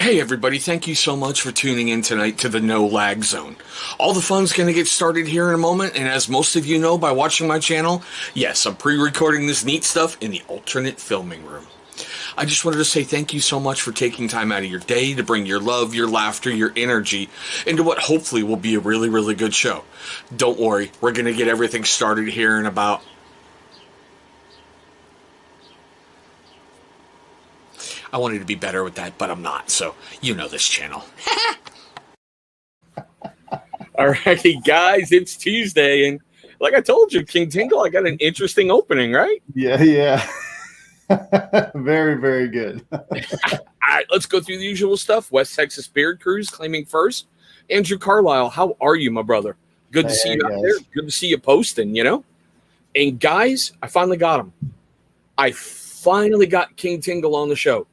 Hey everybody, thank you so much for tuning in tonight to the No Lag Zone. All the fun's going to get started here in a moment, and as most of you know by watching my channel, yes, I'm pre-recording this neat stuff in the alternate filming room. I just wanted to say thank you so much for taking time out of your day to bring your love, your laughter, your energy into what hopefully will be a really, really good show. Don't worry, we're going to get everything started here in about... I wanted to be better with that, but I'm not, so you know this channel. Alrighty, guys, it's Tuesday, and like I told you, King Tingle, I got an interesting opening, right? Yeah. Very, very good. All right, let's go through the usual stuff. West Texas Beard Cruise claiming first. Andrew Carlisle, how are you, my brother? Good to see you out there. Good to see you posting, you know? And guys, I finally got him. I finally got King Tingle on the show.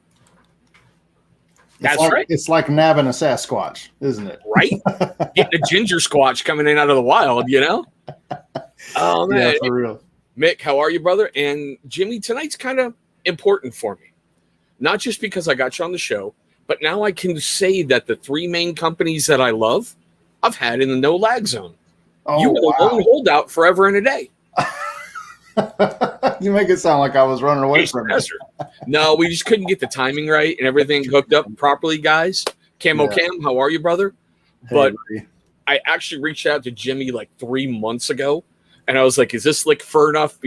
That's right. It's like nabbing a Sasquatch, isn't it? Right? Getting a ginger squatch coming in out of the wild, you know? Oh, man. Yeah, for real. Mick, how are you, brother? And Jimmy, tonight's kind of important for me. Not just because I got you on the show, but now I can say that the three main companies that I love, I've had in the No Lag Zone. Oh, you were the lone holdout forever and a day. You make it sound like I was running away from it. No, we just couldn't get the timing right and everything hooked up properly, guys. Cam, how are you, brother? But Hey, I actually reached out to Jimmy like 3 months ago, and I was like, "Is this like far enough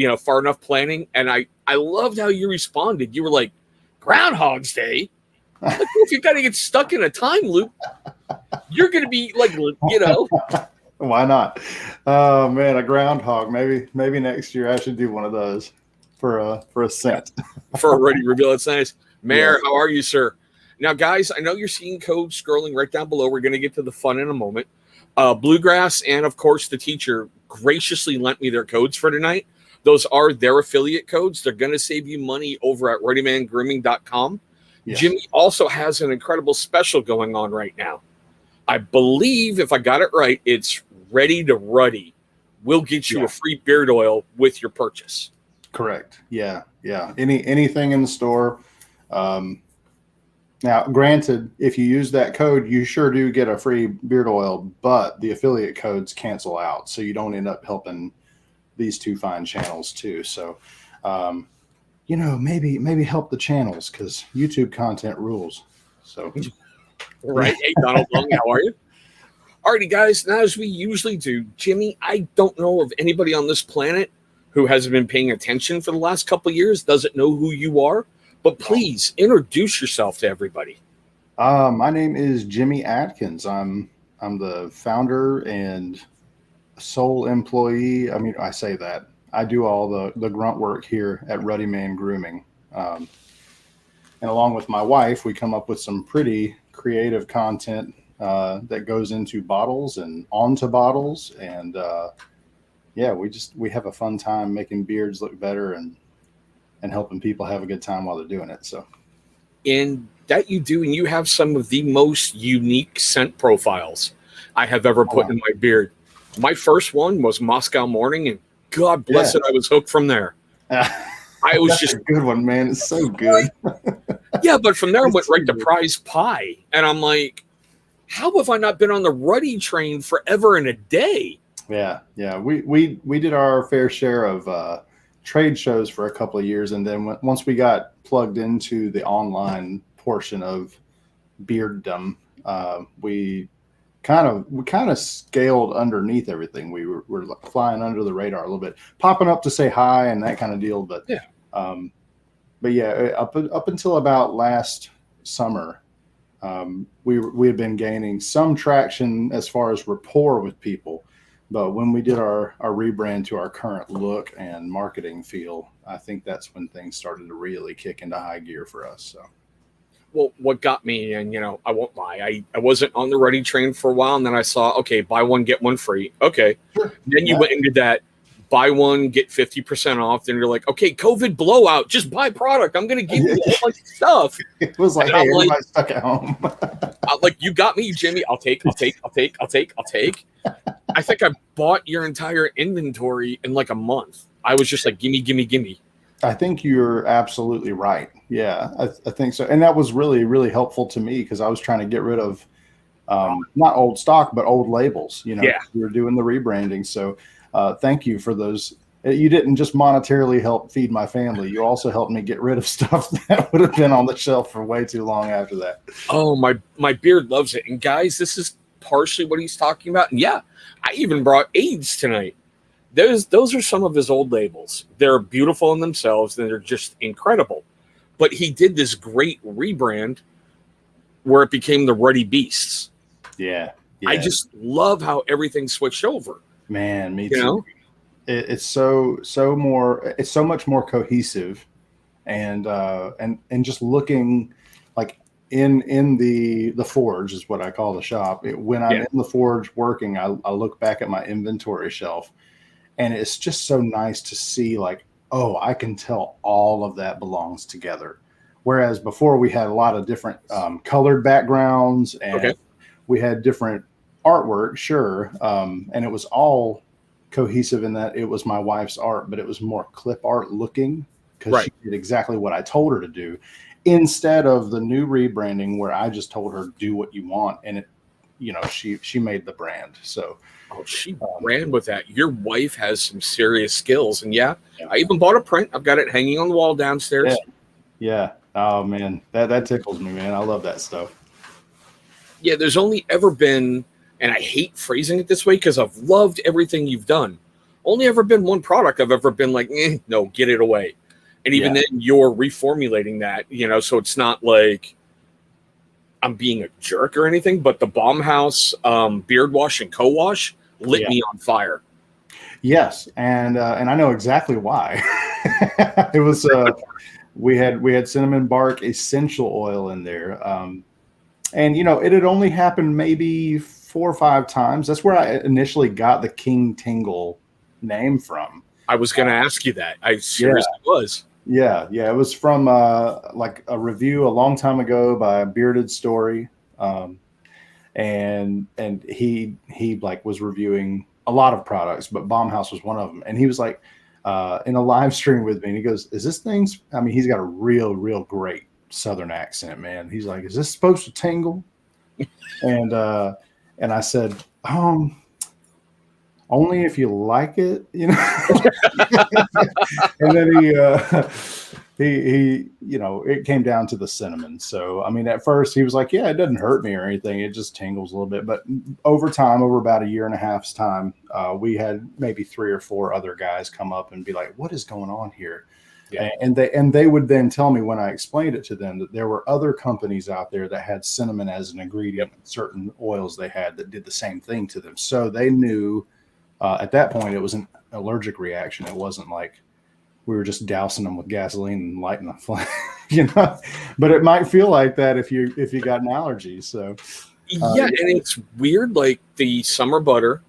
planning?" And I loved how you responded. You were like, "Groundhog's Day." Like, well, if you got to get stuck in a time loop, you're going to be like, you know. Why not? Oh man, a groundhog. Maybe next year I should do one of those for a cent. For a ready reveal. It's nice. Mayor, how are you, sir? Now, guys, I know you're seeing codes scrolling right down below. We're going to get to the fun in a moment. Bluegrass and, of course, the teacher graciously lent me their codes for tonight. Those are their affiliate codes. They're going to save you money over at RuddymanGrooming.com. Yes. Jimmy also has an incredible special going on right now. I believe, if I got it right, it's Ready to Ruddy. We'll get you a free beard oil with your purchase. Correct. Yeah. Anything in the store. Now, granted, if you use that code, you sure do get a free beard oil, but the affiliate codes cancel out, so you don't end up helping these two fine channels too. So, maybe help the channels because YouTube content rules. So. Right. Hey, Donald Long, how are you? Alrighty, guys. Now, as we usually do, Jimmy, I don't know of anybody on this planet who hasn't been paying attention for the last couple of years, doesn't know who you are, but please introduce yourself to everybody. My name is Jimmy Atkins. I'm the founder and sole employee. I mean, I say that. I do all the grunt work here at Ruddyman Grooming. And along with my wife, we come up with some pretty creative content that goes into bottles and onto bottles, and we have a fun time making beards look better and helping people have a good time while they're doing it. So, and that you do, and you have some of the most unique scent profiles I have ever put in my beard. My first one was Moscow Morning, and God bless it, I was hooked from there. I was just a good one, man. It's so good. Yeah, but from there I went right to Prize Pie, and I'm like, how have I not been on the Ruddy train forever and a day? Yeah. We did our fair share of trade shows for a couple of years, and then once we got plugged into the online portion of bearddom, we kind of scaled underneath everything. We were flying under the radar a little bit, popping up to say hi and that kind of deal. But up until about last summer, we had been gaining some traction as far as rapport with people. But when we did our rebrand to our current look and marketing feel, I think that's when things started to really kick into high gear for us. So, well, what got me, and I won't lie, I wasn't on the Ruddy train for a while, and then I saw, okay, buy one get one free. Okay, then you went into that buy one get 50% off. Then you're like, okay, COVID blowout, just buy product. I'm gonna give you a whole bunch of stuff. It was like, hey, everybody's stuck at home. Like, you got me, Jimmy. I'll take. I think I bought your entire inventory in like a month. I was just like, gimme. I think you're absolutely right. Yeah, I think so. And that was really, really helpful to me because I was trying to get rid of not old stock, but old labels. Yeah. We were doing the rebranding. So thank you for those. You didn't just monetarily help feed my family. You also helped me get rid of stuff that would have been on the shelf for way too long after that. Oh, my beard loves it. And guys, this is partially what he's talking about. And yeah, I even brought AIDS tonight. Those are some of his old labels. They're beautiful in themselves, and they're just incredible. But he did this great rebrand where it became the Ruddy Beasts. Yeah. I just love how everything switched over. Man, me You too. know? It's so more. It's so much more cohesive, and just looking like in the forge is what I call the shop. When I'm in the forge working, I look back at my inventory shelf, and it's just so nice to see like, oh, I can tell all of that belongs together. Whereas before we had a lot of different colored backgrounds and we had different artwork, sure, and it was all cohesive in that it was my wife's art, but it was more clip art looking because she did exactly what I told her to do, instead of the new rebranding where I just told her do what you want, and it, she made the brand. So she ran with that. Your wife has some serious skills, and I even bought a print. I've got it hanging on the wall downstairs. Yeah. Oh man, that tickles me, man. I love that stuff. Yeah, there's only ever been, and I hate phrasing it this way because I've loved everything you've done. Only ever been one product I've ever been like, no, get it away. And even then, you're reformulating that, so it's not like I'm being a jerk or anything, but the Baumhaus beard wash and co-wash lit me on fire. Yes, and I know exactly why. It was we had cinnamon bark essential oil in there, and it had only happened maybe 4 or 5 times. That's where I initially got the King Tingle name from. I was going to ask you that. I seriously was. Yeah. It was from like a review a long time ago by Bearded Story, and he like was reviewing a lot of products, but Baumhaus was one of them. And he was like in a live stream with me, and he goes, "Is this thing's?" I mean, he's got a real great Southern accent, man. He's like, "Is this supposed to tingle?" And I said, only if you like it, And then he it came down to the cinnamon. So I mean, at first he was like, "Yeah, it doesn't hurt me or anything. It just tingles a little bit." But over time, over about 1.5 years time, we had maybe 3 or 4 other guys come up and be like, "What is going on here?" Yeah. And they would then tell me when I explained it to them that there were other companies out there that had cinnamon as an ingredient in certain oils they had that did the same thing to them. So they knew at that point it was an allergic reaction. It wasn't like we were just dousing them with gasoline and lighting a flame, But it might feel like that if you got an allergy. So and it's weird. Like the summer butter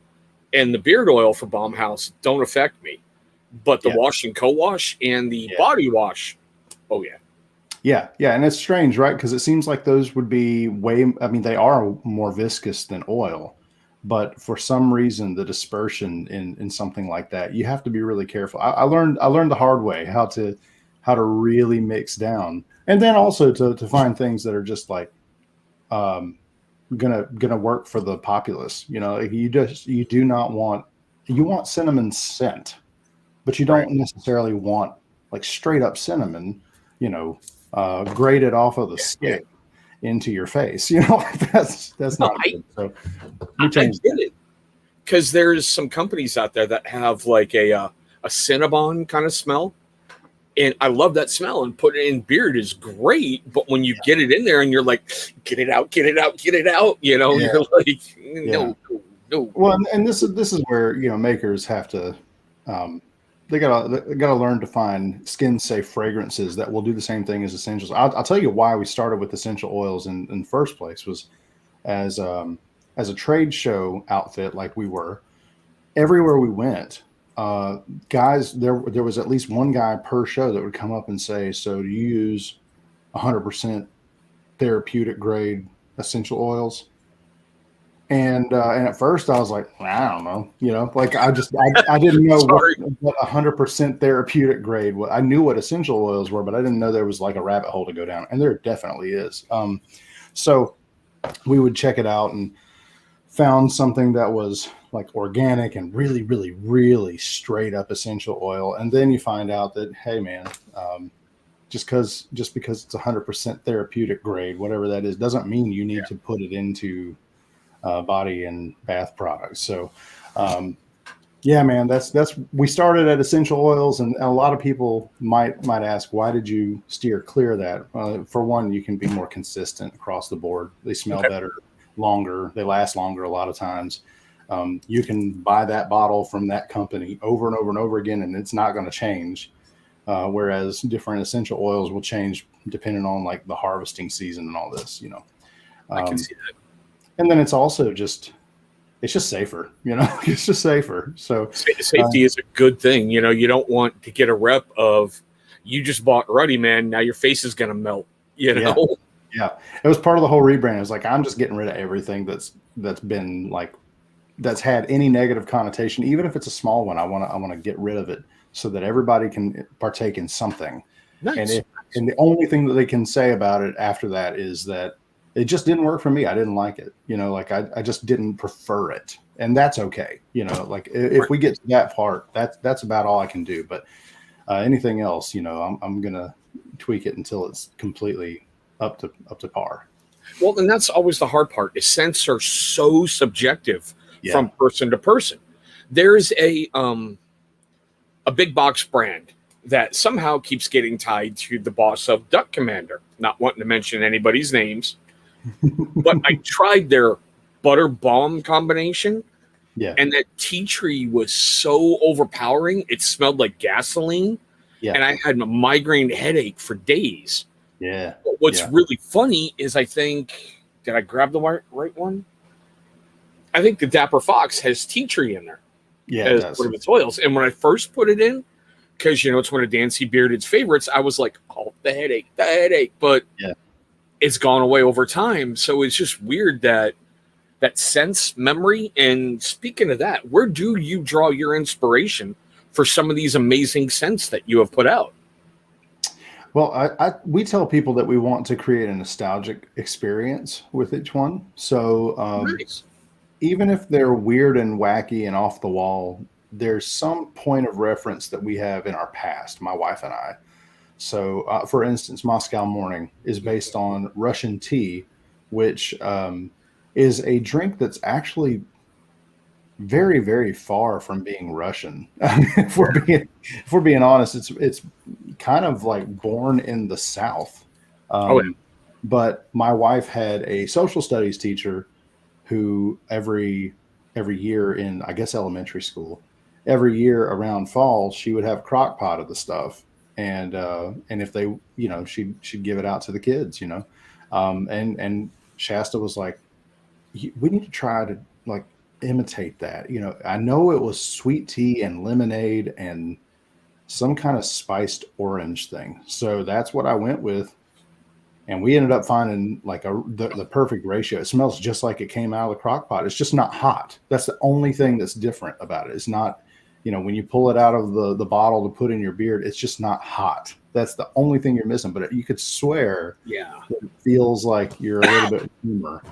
and the beard oil for Baumhaus don't affect me. But the wash and co-wash and the body wash, Yeah, and it's strange, right? Because it seems like those would be they are more viscous than oil, but for some reason, the dispersion in something like that, you have to be really careful. I learned the hard way how to really mix down, and then also to find things that are just like gonna work for the populace. You want cinnamon scent. But you don't necessarily want like straight up cinnamon, grated off of the stick into your face. That's not good. So I get it, because there's some companies out there that have like a Cinnabon kind of smell, and I love that smell. And putting it in beard is great, but when you get it in there and you're like, get it out, you're like, no. Well, and this is where makers have to. They gotta learn to find skin safe fragrances that will do the same thing as essentials. I'll tell you why we started with essential oils in the first place was as a trade show outfit like we were. Everywhere we went, guys, there was at least one guy per show that would come up and say, "So do you use 100% therapeutic grade essential oils?" And at first I was like, I don't know, like I didn't know what 100% therapeutic grade was. I knew what essential oils were, but I didn't know there was like a rabbit hole to go down, and there definitely is. So we would check it out and found something that was like organic and really, really, really straight up essential oil. And then you find out that, hey man, just because it's 100% therapeutic grade, whatever that is, doesn't mean you need to put it into body and bath products. So, yeah, man, we started at essential oils, and a lot of people might ask, why did you steer clear of that? For one, you can be more consistent across the board. They smell better, longer. They last longer a lot of times. You can buy that bottle from that company over and over and over again, and it's not going to change. Whereas different essential oils will change depending on like the harvesting season and all this, I can see that. And then it's also just safer, it's just safer. So safety is a good thing. You don't want to get a rep of you just bought Ruddyman, now your face is going to melt, Yeah. It was part of the whole rebrand. It was like, I'm just getting rid of everything that's been like, that's had any negative connotation, even if it's a small one. I want to get rid of it so that everybody can partake in something. Nice. And the only thing that they can say about it after that is that it just didn't work for me. I didn't like it. Like I just didn't prefer it. And that's okay. Like if we get to that part, that's about all I can do. But anything else, I'm going to tweak it until it's completely up to par. Well, and that's always the hard part. Is scents are so subjective from person to person. There's a big box brand that somehow keeps getting tied to the boss of Duck Commander. Not wanting to mention anybody's names. But I tried their butter balm combination, and that tea tree was so overpowering. It smelled like gasoline, and I had a migraine headache for days. Yeah. But what's really funny is did I grab the right one? I think the Dapper Fox has tea tree in there as one of its oils. And when I first put it in, because, it's one of Dancy Bearded's favorites, I was like, oh, the headache. But it's gone away over time. So it's just weird that sense memory. And speaking of that, where do you draw your inspiration for some of these amazing scents that you have put out? Well, we tell people that we want to create a nostalgic experience with each one. So Nice. Even if they're weird and wacky and off the wall, there's some point of reference that we have in our past, my wife and I. So, for instance, Moscow Morning is based on Russian tea, which is a drink that's actually very, very far from being Russian. If we're being honest, it's kind of like born in the South. But my wife had a social studies teacher who every year in, I guess, elementary school, every year around fall, she would have a crock pot of the stuff. And if they, she'd give it out to the kids, and Shasta was like, we need to try to like imitate that. I know it was sweet tea and lemonade and some kind of spiced orange thing. So that's what I went with. And we ended up finding like the perfect ratio. It smells just like it came out of the crock pot. It's just not hot. That's the only thing that's different about it. It's not, when you pull it out of the bottle to put in your beard, it's just not hot. That's the only thing you're missing. But you could swear it feels like you're a little bit warmer.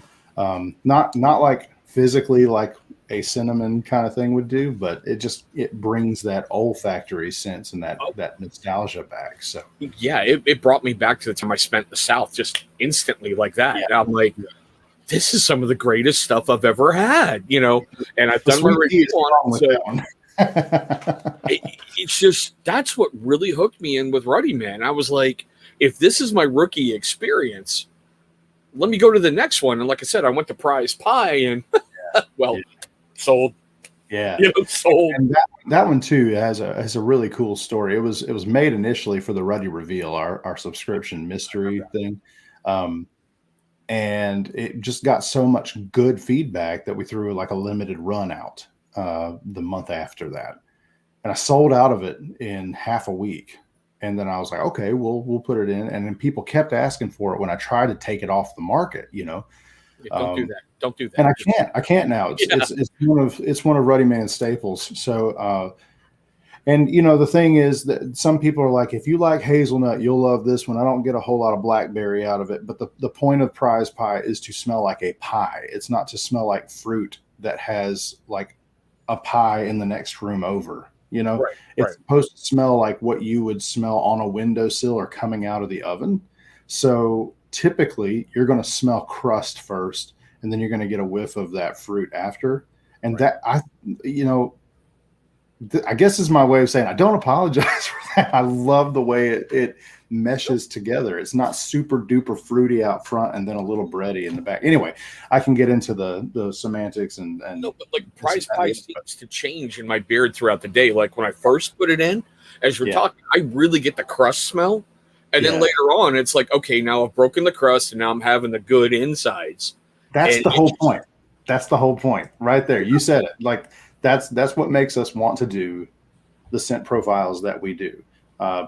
Not like physically like a cinnamon kind of thing would do, but it brings that olfactory sense and that nostalgia back. So it brought me back to the time I spent in the South just instantly like that. And I'm like, this is some of the greatest stuff I've ever had, and I've done my review on it. So it's just, that's what really hooked me in with Ruddyman. I was like, if this is my rookie experience, let me go to the next one. And like I said, I went to Prize Pie and sold. Yeah. Sold. And that one too has a really cool story. It was made initially for the Ruddy Reveal, our subscription mystery thing. And it just got so much good feedback that we threw like a limited run out the month after that. And I sold out of it in half a week. And then I was like, okay, we'll put it in. And then people kept asking for it when I tried to take it off the market, Yeah, don't do that. Don't do that. And I can't now. It's one of Ruddyman's staples. So, and the thing is that some people are like, if you like hazelnut, you'll love this one. I don't get a whole lot of blackberry out of it, but the point of prize pie is to smell like a pie. It's not to smell like fruit that has like a pie in the next room over. It's supposed to smell like what you would smell on a windowsill or coming out of the oven. So typically you're going to smell crust first, and then you're going to get a whiff of that fruit after. And I guess is my way of saying I don't apologize for that. I love the way it meshes together. It's not super duper fruity out front and then a little bready in the back. Anyway, I can get into the semantics and no, but like prize pie seems to change in my beard throughout the day. Like when I first put it in, as you're talking, I really get the crust smell. And then later on, it's like, okay, now I've broken the crust and now I'm having the good insides. That's the whole point. That's the whole point right there. You said it. Like that's what makes us want to do the scent profiles that we do.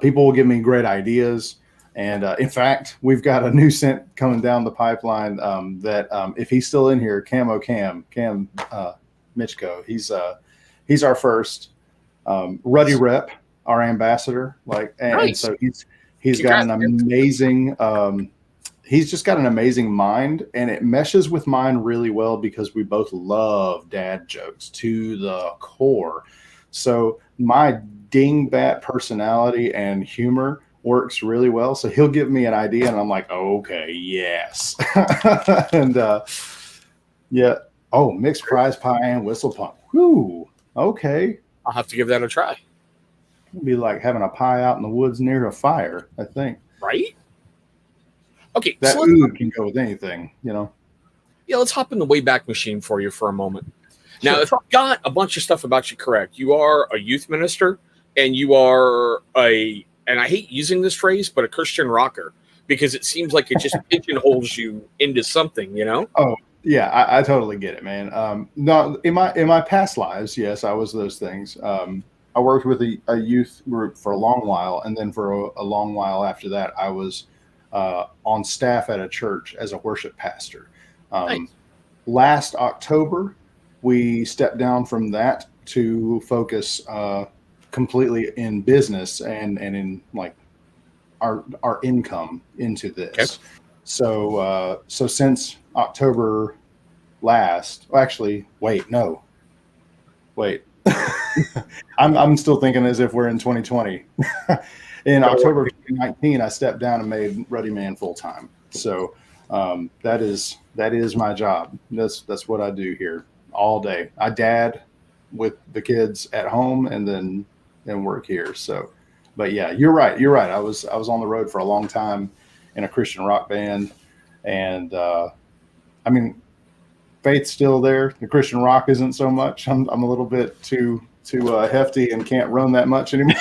People will give me great ideas. And in fact, we've got a new scent coming down the pipeline that if he's still in here, Cam Mitchko, he's our first Ruddy rep, our ambassador. And so he's got an amazing he's just got an amazing mind, and it meshes with mine really well because we both love dad jokes to the core. So my dingbat personality and humor works really well. So he'll give me an idea and I'm like, okay, yes. And mixed prize pie and whistle pump. Whew, okay. I'll have to give that a try. It'd be like having a pie out in the woods near a fire, I think. Right? Okay. That oud can go with anything, Yeah, let's hop in the Wayback Machine for you for a moment. Now, if I've got a bunch of stuff about you correct, you are a youth minister and you are and I hate using this phrase, but a Christian rocker, because it seems like it just pigeonholes you into something, Oh, yeah, I totally get it, man. No, in my past lives, yes, I was those things. I worked with a youth group for a long while, and then for a long while after that, I was on staff at a church as a worship pastor. Nice. Last October, we stepped down from that to focus completely in business and in like our income into this. Okay. So since October last, wait. I'm still thinking as if we're in 2020. In October 2019, I stepped down and made Ruddyman full time. So that is my job. That's what I do here all day. I dad with the kids at home and then work here. So, but yeah, you're right. I was on the road for a long time in a Christian rock band, and I mean, faith's still there. The Christian rock isn't so much. I'm a little bit too hefty and can't run that much anymore.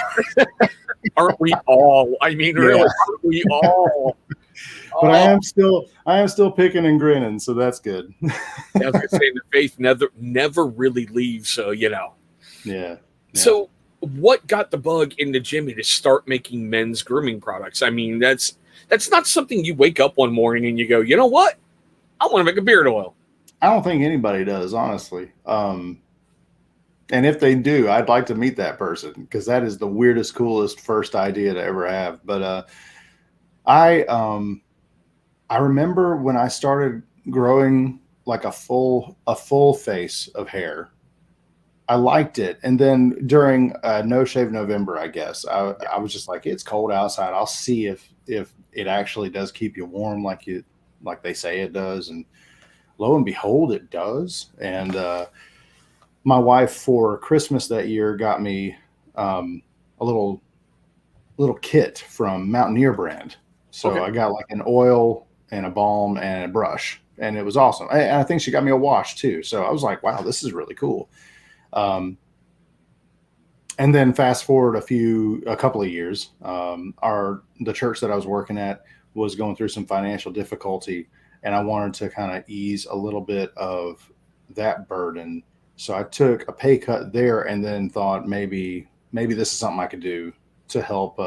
Aren't we all? I mean, really, aren't we all? But I am still picking and grinning, so that's good. I was gonna say the faith never really leaves, so Yeah. So, what got the bug into Jimmy to start making men's grooming products? I mean, that's not something you wake up one morning and you go, you know what? I want to make a beard oil. I don't think anybody does, honestly. And if they do, I'd like to meet that person because that is the weirdest, coolest first idea to ever have. But I remember when I started growing like a full face of hair, I liked it. And then during No Shave November, I guess I was just like, it's cold outside. I'll see if it actually does keep you warm like they say it does. And lo and behold, it does. And my wife for Christmas that year got me a little kit from Mountaineer brand. So okay. I got like an oil and a balm and a brush, and it was awesome. And I think she got me a wash too. So I was like, wow, this is really cool. And then fast forward a couple of years, the church that I was working at was going through some financial difficulty, and I wanted to kind of ease a little bit of that burden. So I took a pay cut there and then thought maybe this is something I could do to help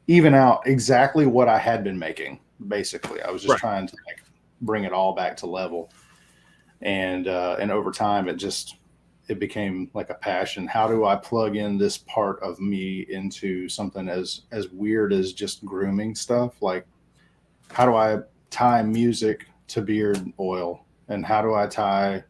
even out exactly what I had been making. Basically, I was just trying to like bring it all back to level. And over time, it became like a passion. How do I plug in this part of me into something as weird as just grooming stuff? Like, how do I tie music to beard oil? And how do I tie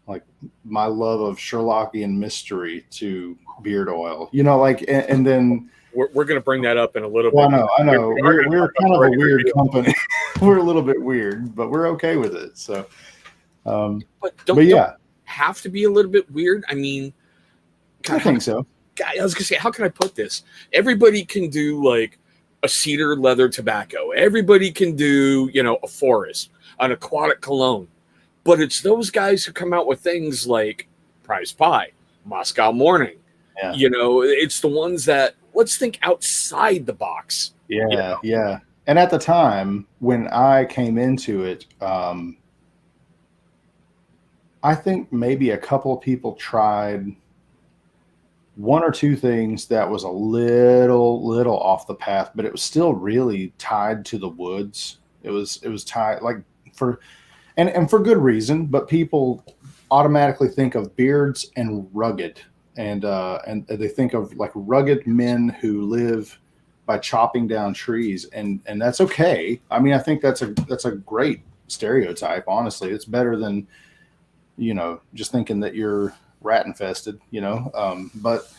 like my love of Sherlockian mystery to beard oil? You know, like, and then we're going to bring that up in a little well, bit. I know. We're kind of a weird company. We're a little bit weird, but we're okay with it. So, but don't have to be a little bit weird. I mean, God, I think so. I was gonna say, how can I put this? Everybody can do like a cedar leather tobacco. Everybody can do, a forest, an aquatic cologne. But it's those guys who come out with things like Prize Pie, Moscow Morning. Yeah. It's the ones that let's think outside the box. Yeah, yeah. And at the time when I came into it, I think maybe a couple of people tried one or two things that was a little off the path, but it was still really tied to the woods. It was tied like for good reason, but people automatically think of beards and rugged, and they think of like rugged men who live by chopping down trees, and that's okay. I mean, I think that's a great stereotype. Honestly, it's better than just thinking that you're rat infested, but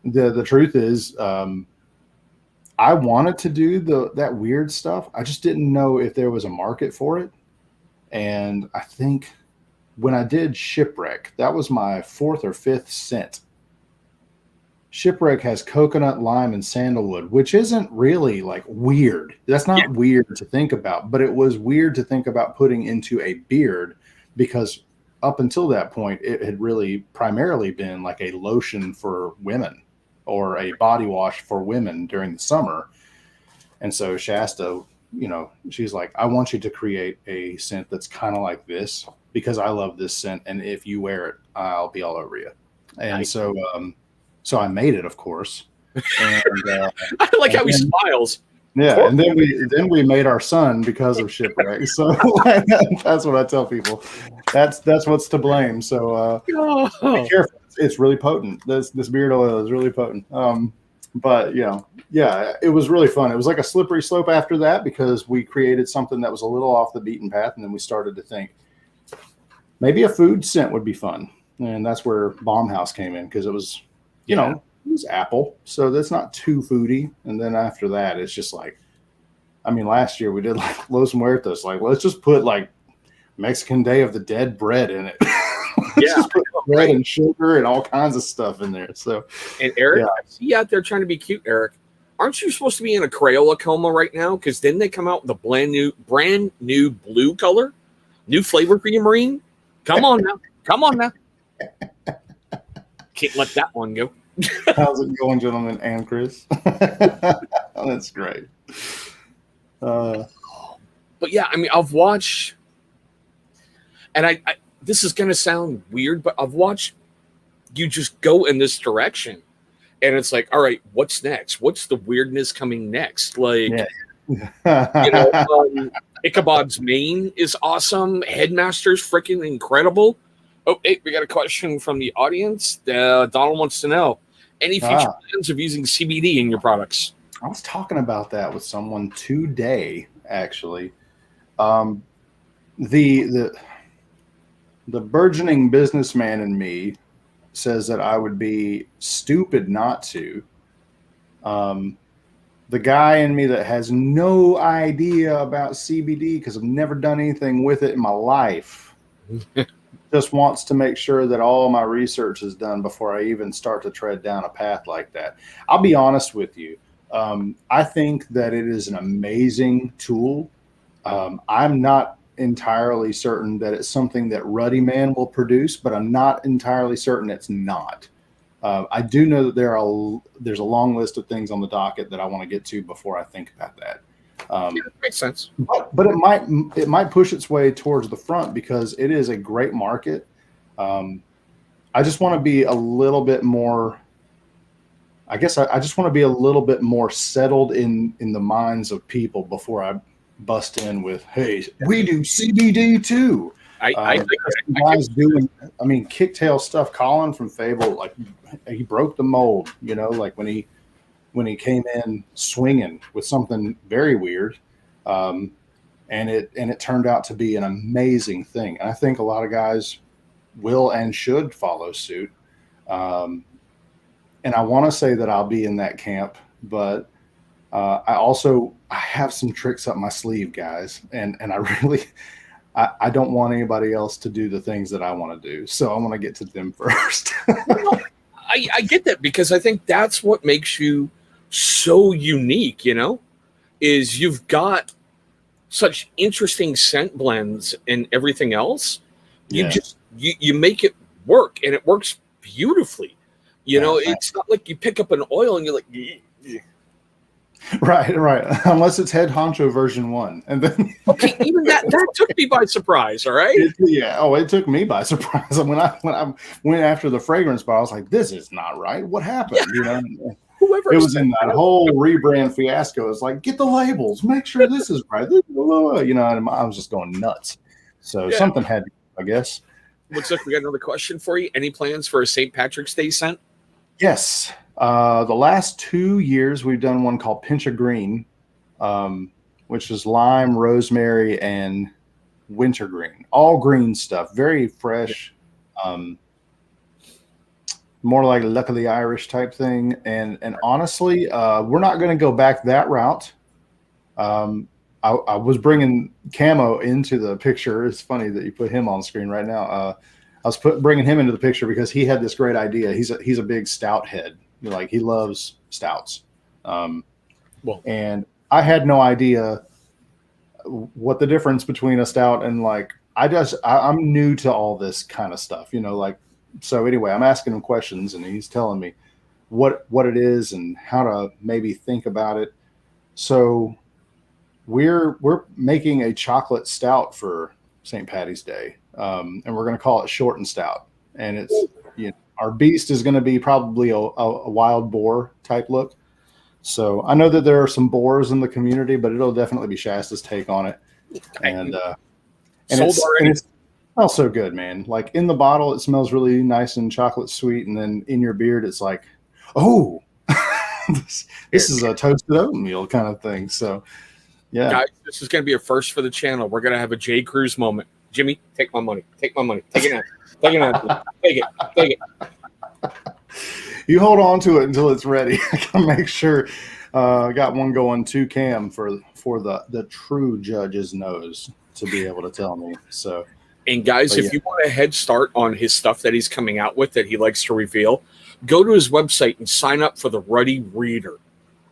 the truth is, I wanted to do that weird stuff. I just didn't know if there was a market for it. And I think when I did Shipwreck, that was my 4th or 5th scent. Shipwreck has coconut, lime, and sandalwood, which isn't really like weird. That's not weird to think about, but it was weird to think about putting into a beard, because up until that point, it had really primarily been like a lotion for women or a body wash for women during the summer. And so Shasta, she's like, I want you to create a scent that's kind of like this because I love this scent. And if you wear it, I'll be all over you. And nice. So I made it, of course. And, I like how he smiles. Yeah, and then we made our son because of Shipwreck. So that's what I tell people. That's what's to blame. So be careful. It's really potent. This beard oil is really potent. But it was really fun. It was like a slippery slope after that because we created something that was a little off the beaten path, and then we started to think maybe a food scent would be fun, and that's where Bomb House came in because it was, it was apple, so that's not too foody. And then after that, it's just like, I mean, last year we did like Los Muertos. Like, let's just put like Mexican Day of the Dead bread in it. Just put bread and sugar and all kinds of stuff in there. So, and Eric, I see you out there trying to be cute, Eric. Aren't you supposed to be in a Crayola coma right now? Because didn't they come out with a brand new blue color, new flavor for your Marine? Come on now. Can't let that one go. How's it going, gentlemen and Chris? That's great. But yeah, I mean, I've watched, and I this is going to sound weird, but I've watched you just go in this direction, and it's like, all right, what's next? What's the weirdness coming next? Like, Ichabod's Mane is awesome. Headmaster's freaking incredible. Oh, hey, we got a question from the audience. Donald wants to know, any future plans of using CBD in your products? I was talking about that with someone today, actually. The burgeoning businessman in me says that I would be stupid not to. The guy in me that has no idea about CBD because I've never done anything with it in my life just wants to make sure that all my research is done before I even start to tread down a path like that. I'll be honest with you. I think that it is an amazing tool. I'm not entirely certain that it's something that Ruddyman will produce, but I'm not entirely certain it's not. I do know that there's a long list of things on the docket that I want to get to before I think about that. Makes sense. But it might push its way towards the front because it is a great market. I just want to be a little bit more. I guess I just want to be a little bit more settled in the minds of people before I bust in with, "Hey, we do CBD too." I guys doing, I mean, kicktail stuff. Colin from Fable, like he broke the mold, you know, like when he came in swinging with something very weird, and it turned out to be an amazing thing. And I think a lot of guys will and should follow suit. And I want to say that I'll be in that camp, but I have some tricks up my sleeve, guys, and I really. I don't want anybody else to do the things that I want to do. So I want to get to them first. Well, I get that, because I think that's what makes you so unique, you know, is you've got such interesting scent blends and everything else. You just, you make it work, and it works beautifully. You know, it's not like you pick up an oil and you're like, Right. Unless it's Head Honcho version 1, and then okay, even that took me by surprise. All right. It took me by surprise. When I went after the fragrance bar, I was like, "This is not right. What happened?" You know, it was in that whole rebrand fiasco. It's like, get the labels, make sure this is right. You know, and I was just going nuts. So something had to, I guess. Looks like we got another question for you. Any plans for a St. Patrick's Day scent? Yes. The last 2 years, we've done one called Pinch of Green, which is lime, rosemary, and wintergreen. All green stuff. Very fresh. More like Luck of the Irish type thing. And honestly, we're not going to go back that route. I was bringing Camo into the picture. It's funny that you put him on screen right now. I was bringing him into the picture because he had this great idea. He's a big stout head. Like, he loves stouts. And I had no idea what the difference between a stout and, like, I'm new to all this kind of stuff, you know, like, so anyway, I'm asking him questions and he's telling me what it is and how to maybe think about it. So we're making a chocolate stout for St. Patty's Day. And we're going to call it short and stout. And it's, you know, our beast is going to be probably a wild boar type look. So I know that there are some boars in the community, but it'll definitely be Shasta's take on it. And it smells so good, man. Like, in the bottle, it smells really nice and chocolate sweet. And then in your beard, it's like, oh, this is a toasted oatmeal kind of thing. So, yeah. Guys, this is going to be a first for the channel. We're going to have a J. Cruz moment. Jimmy, take my money. Take my money. Take it now. Take it now. Take it. Take it. You hold on to it until it's ready. I gotta make sure. I got one going to Cam for the true judge's nose to be able to tell me. So, and guys, if you want a head start on his stuff that he's coming out with that he likes to reveal, go to his website and sign up for the Ruddy Reader.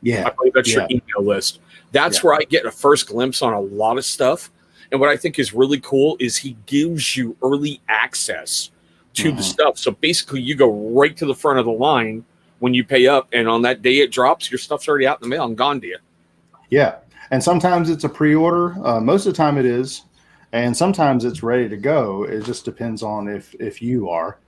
Yeah, I believe that's your email list. That's where I get a first glimpse on a lot of stuff. And what I think is really cool is he gives you early access to the stuff. So basically, you go right to the front of the line when you pay up, and on that day it drops, your stuff's already out in the mail and gone to you. Yeah. And sometimes it's a pre-order. Most of the time it is. And sometimes it's ready to go. It just depends on if you are.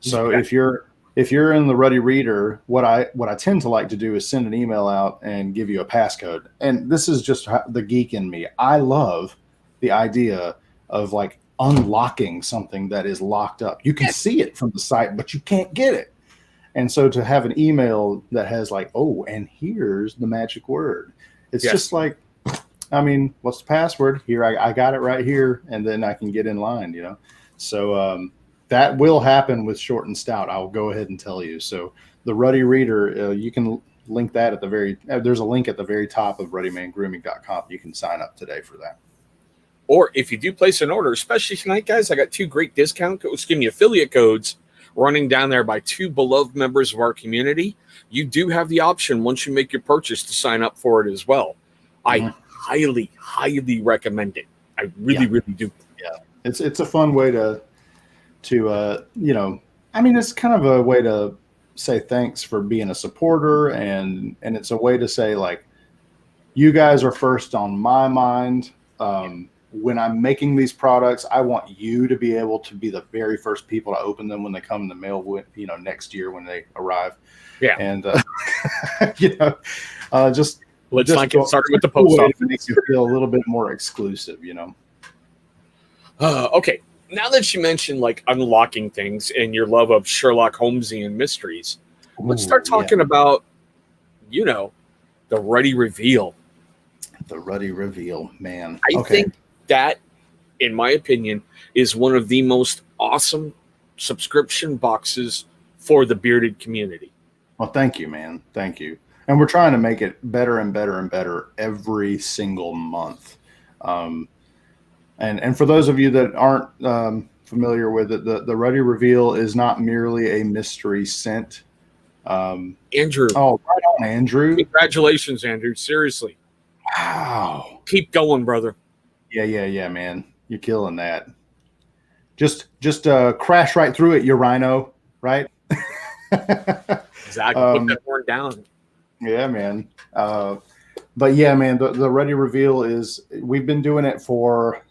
So if you're in the Ruddy Reader, what I tend to like to do is send an email out and give you a passcode. And this is just the geek in me. I love the idea of, like, unlocking something that is locked up. You can see it from the site, but you can't get it. And so to have an email that has, like, oh, and here's the magic word. It's just like, I mean, what's the password? Here, I got it right here, and then I can get in line, you know? So that will happen with short and stout. I'll go ahead and tell you. So the Ruddy Reader, you can link that at the there's a link at the very top of RuddymanGrooming.com. You can sign up today for that. Or if you do place an order, especially tonight, guys, I got 2 great discount codes, affiliate codes running down there by 2 beloved members of our community. You do have the option, once you make your purchase, to sign up for it as well. I highly, highly recommend it. I really, really do. Yeah, it's a fun way to you know, I mean, it's kind of a way to say thanks for being a supporter, and it's a way to say, like, you guys are first on my mind. When I'm making these products, I want you to be able to be the very first people to open them when they come in the mail, you know, next year when they arrive. Yeah. And, you know, just Let's not get started with the post office. To make you feel a little bit more exclusive, you know. Okay, now that you mentioned like unlocking things and your love of Sherlock Holmesian mysteries, let's start talking about, you know, the Ruddy reveal. The Ruddy reveal, man. I think that, in my opinion, is one of the most awesome subscription boxes for the bearded community. Well, thank you, man. Thank you. And we're trying to make it better and better and better every single month. And for those of you that aren't familiar with it, the Ruddy reveal is not merely a mystery scent. Andrew. Oh, right on, Andrew. Congratulations, Andrew. Seriously. Wow. Keep going, brother. Yeah, man. You're killing that. Just crash right through it, you rhino, right? Exactly. Put that horn down. Yeah, man. But yeah, man, the Ruddy reveal is, we've been doing it for,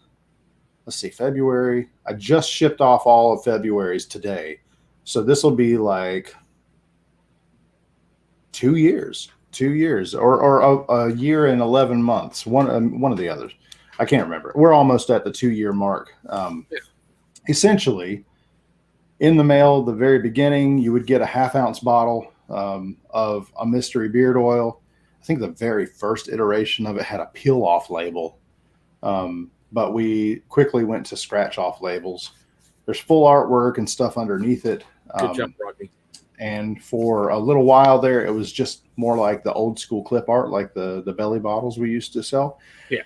let's see, February. I just shipped off all of February's today. So this will be like 2 years, or a year and 11 months. One of the others. I can't remember. We're almost at the 2-year mark. Essentially, in the mail, the very beginning, you would get a 1/2 ounce bottle of a mystery beard oil. I think the very first iteration of it had a peel off label. But we quickly went to scratch off labels. There's full artwork and stuff underneath it. Good job, Rodney. And for a little while there, it was just more like the old school clip art, like the belly bottles we used to sell. Yeah.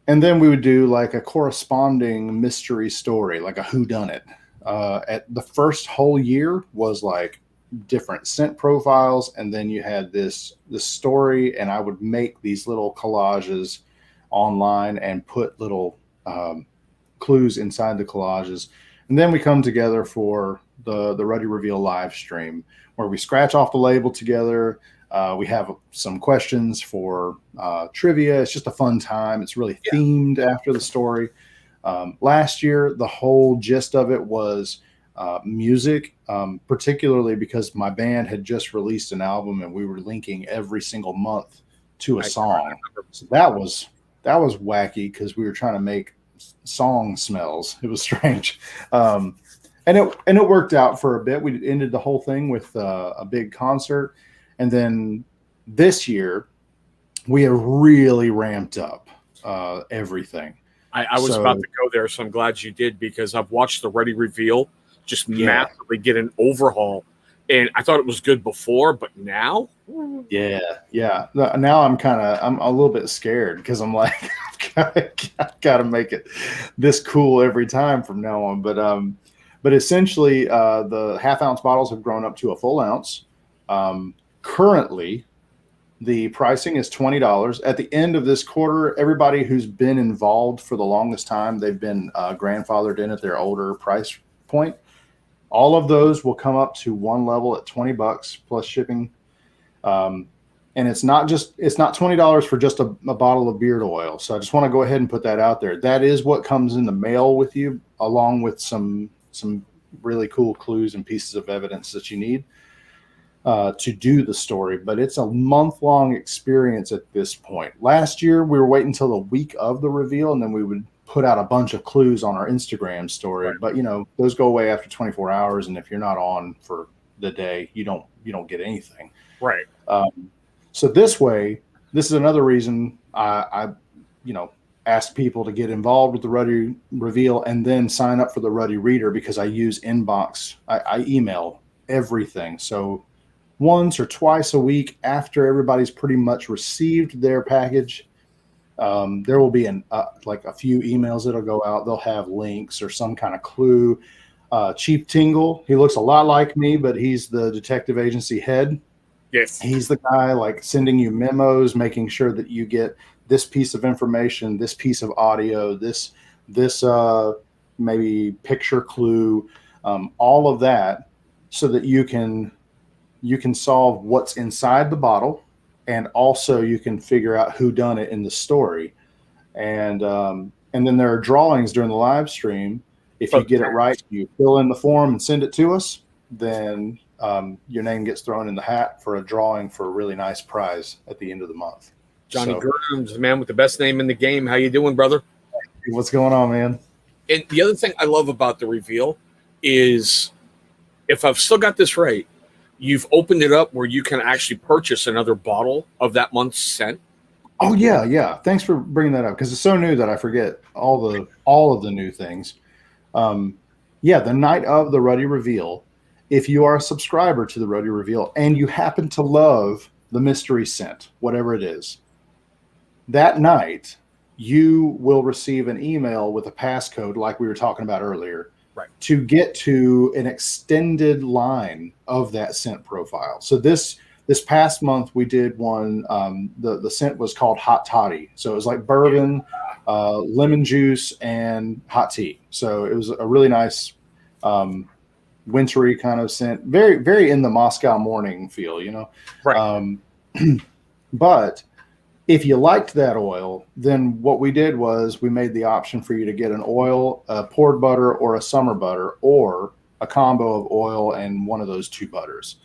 And then we would do like a corresponding mystery story, like a whodunit. At the first whole year was like different scent profiles, and then you had this story, and I would make these little collages online and put little clues inside the collages. And then we come together for the Ruddy Reveal live stream, where we scratch off the label together. We have some questions for trivia. It's just a fun time. It's really themed after the story. Last year, the whole gist of it was music, particularly because my band had just released an album and we were linking every single month to a song. So that was wacky because we were trying to make song smells. It was strange. And it worked out for a bit. We ended the whole thing with a big concert. And then this year, we have really ramped up everything. I was about to go there, so I'm glad you did, because I've watched the Ruddy reveal just massively get an overhaul. And I thought it was good before, but now? Yeah. Now I'm a little bit scared because I'm like, I've got to make it this cool every time from now on. But essentially, the 1/2 ounce bottles have grown up to a full ounce. Currently, the pricing is $20. At the end of this quarter, everybody who's been involved for the longest time, they've been grandfathered in at their older price point. All of those will come up to one level at $20 plus shipping. And it's not $20 for just a bottle of beard oil. So I just want to go ahead and put that out there. That is what comes in the mail with you, along with some really cool clues and pieces of evidence that you need to do the story. But it's a month-long experience at this point. Last year, we were waiting until the week of the reveal, and then we would put out a bunch of clues on our Instagram story. Right. But, those go away after 24 hours, and if you're not on for the day, you don't get anything. Right. So this is another reason I ask people to get involved with the Ruddy Reveal and then sign up for the Ruddy Reader, because I use inbox. I email everything. So once or twice a week after everybody's pretty much received their package, there will be like a few emails that'll go out. They'll have links or some kind of clue. Chief Tingle, he looks a lot like me, but he's the detective agency head. Yes. He's the guy like sending you memos, making sure that you get this piece of information, this piece of audio, this maybe picture clue, all of that, so that you can solve what's inside the bottle, and also you can figure out who done it in the story. And then there are drawings during the live stream. If you get it right, you fill in the form and send it to us, then your name gets thrown in the hat for a drawing for a really nice prize at the end of the month. Johnny Grimes, the man with the best name in the game. How you doing, brother? What's going on, man? And the other thing I love about the reveal is, if I've still got this right, you've opened it up where you can actually purchase another bottle of that month's scent. Oh yeah. Thanks for bringing that up, because it's so new that I forget all of the new things. The night of the Ruddy reveal, if you are a subscriber to the Ruddy reveal and you happen to love the mystery scent, whatever it is, that night you will receive an email with a passcode, like we were talking about earlier, right, to get to an extended line of that scent profile. So this past month we did one. The scent was called Hot Toddy. So it was like bourbon, lemon juice, and hot tea. So it was a really nice wintry kind of scent, very, very in the Moscow morning feel, Right. But if you liked that oil, then what we did was we made the option for you to get an oil, a poured butter, or a summer butter, or a combo of oil and one of those two butters.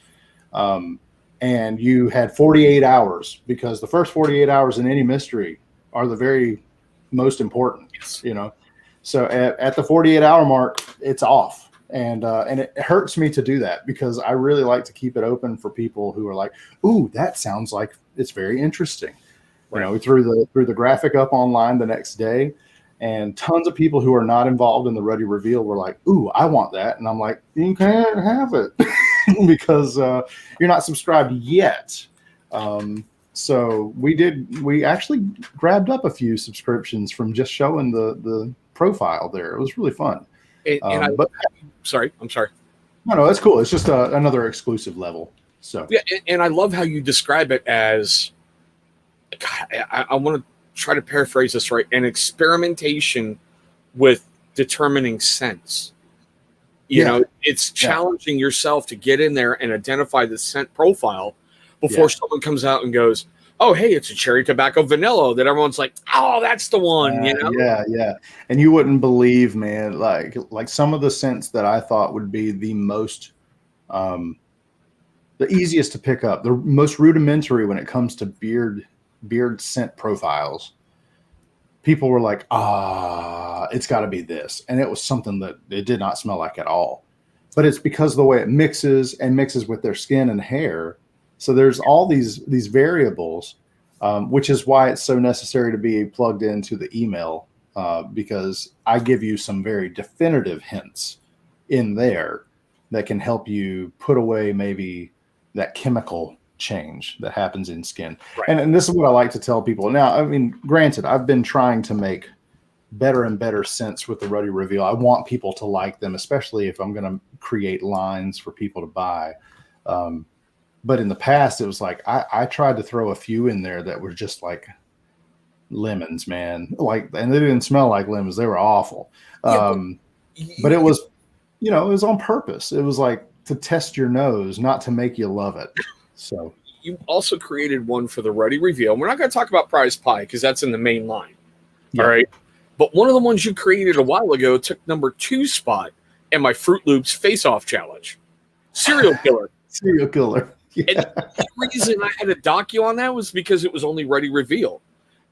And you had 48 hours, because the first 48 hours in any mystery are the very most important, So at the 48-hour mark, it's off. And it hurts me to do that, because I really like to keep it open for people who are like, ooh, that sounds like it's very interesting. Right. We threw the graphic up online the next day, and tons of people who are not involved in the Ruddy reveal were like, ooh, I want that. And I'm like, you can't have it because you're not subscribed yet. So we actually grabbed up a few subscriptions from just showing the profile there. It was really fun. I'm sorry. No, that's cool. It's just another exclusive level. So yeah, and I love how you describe it as, God, I want to try to paraphrase this right, an experimentation with determining scents. It's challenging yourself to get in there and identify the scent profile before someone comes out and goes, oh, hey, it's a cherry tobacco vanilla, that everyone's like, oh, that's the one, Yeah. And you wouldn't believe, man, like some of the scents that I thought would be the most, the easiest to pick up, the most rudimentary when it comes to beard scent profiles. People were like, it's got to be this. And it was something that it did not smell like at all. But it's because of the way it mixes with their skin and hair. So there's all these variables, which is why it's so necessary to be plugged into the email, because I give you some very definitive hints in there that can help you put away maybe that chemical change that happens in skin. Right. And this is what I like to tell people. Now, I mean, granted, I've been trying to make better and better scents with the Ruddy reveal. I want people to like them, especially if I'm going to create lines for people to buy. But in the past, it was like I tried to throw a few in there that were just like lemons, man. And they didn't smell like lemons; they were awful. But it was, it was on purpose. It was like to test your nose, not to make you love it. So you also created one for the Ruddy reveal. We're not going to talk about prize pie because that's in the main line. Yeah. All right. But one of the ones you created a while ago took number 2 spot in my Fruit Loops face-off challenge. Serial killer. Serial killer. Yeah. And the reason I had to dock you on that was because it was only Ruddy reveal.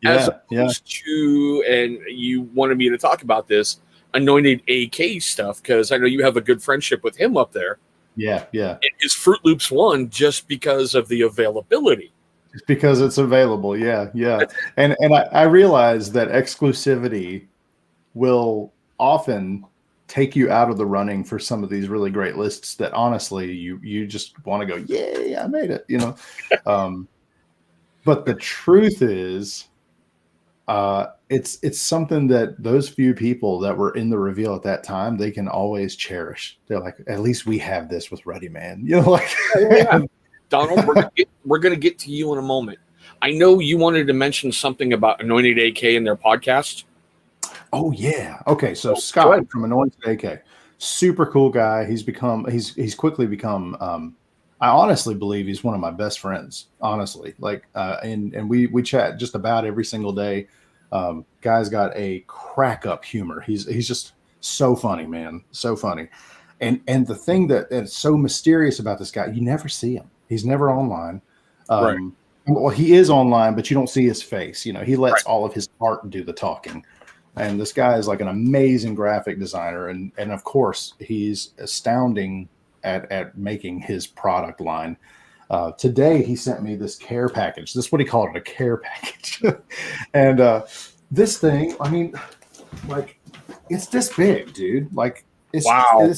As opposed to, and you wanted me to talk about this, Anointed AK stuff, because I know you have a good friendship with him up there. Yeah. And his Fruit Loops won just because of the availability. Just because it's available. Yeah. And I realize that exclusivity will often take you out of the running for some of these really great lists that honestly you just want to go, yay, I made it, But the truth is, it's something that those few people that were in the reveal at that time, they can always cherish. They're like, at least we have this with Ruddyman. Donald, we're gonna get to you in a moment. I know you wanted to mention something about Anointed AK in their podcast. Oh yeah. Okay. So Scott from Anointed AK, super cool guy. He's quickly become. I honestly believe he's one of my best friends. Honestly, and we chat just about every single day. Guy's got a crack up humor. He's just so funny, man. So funny. And the thing that's so mysterious about this guy, you never see him. He's never online. Right. Well, he is online, but you don't see his face. You know, he lets Right. all of his art do the talking. And this guy is like an amazing graphic designer. And of course, he's astounding at making his product line. Today, he sent me this care package. This is what he called it, a care package. And this thing, I mean, like, it's this big, dude. Like, Wow.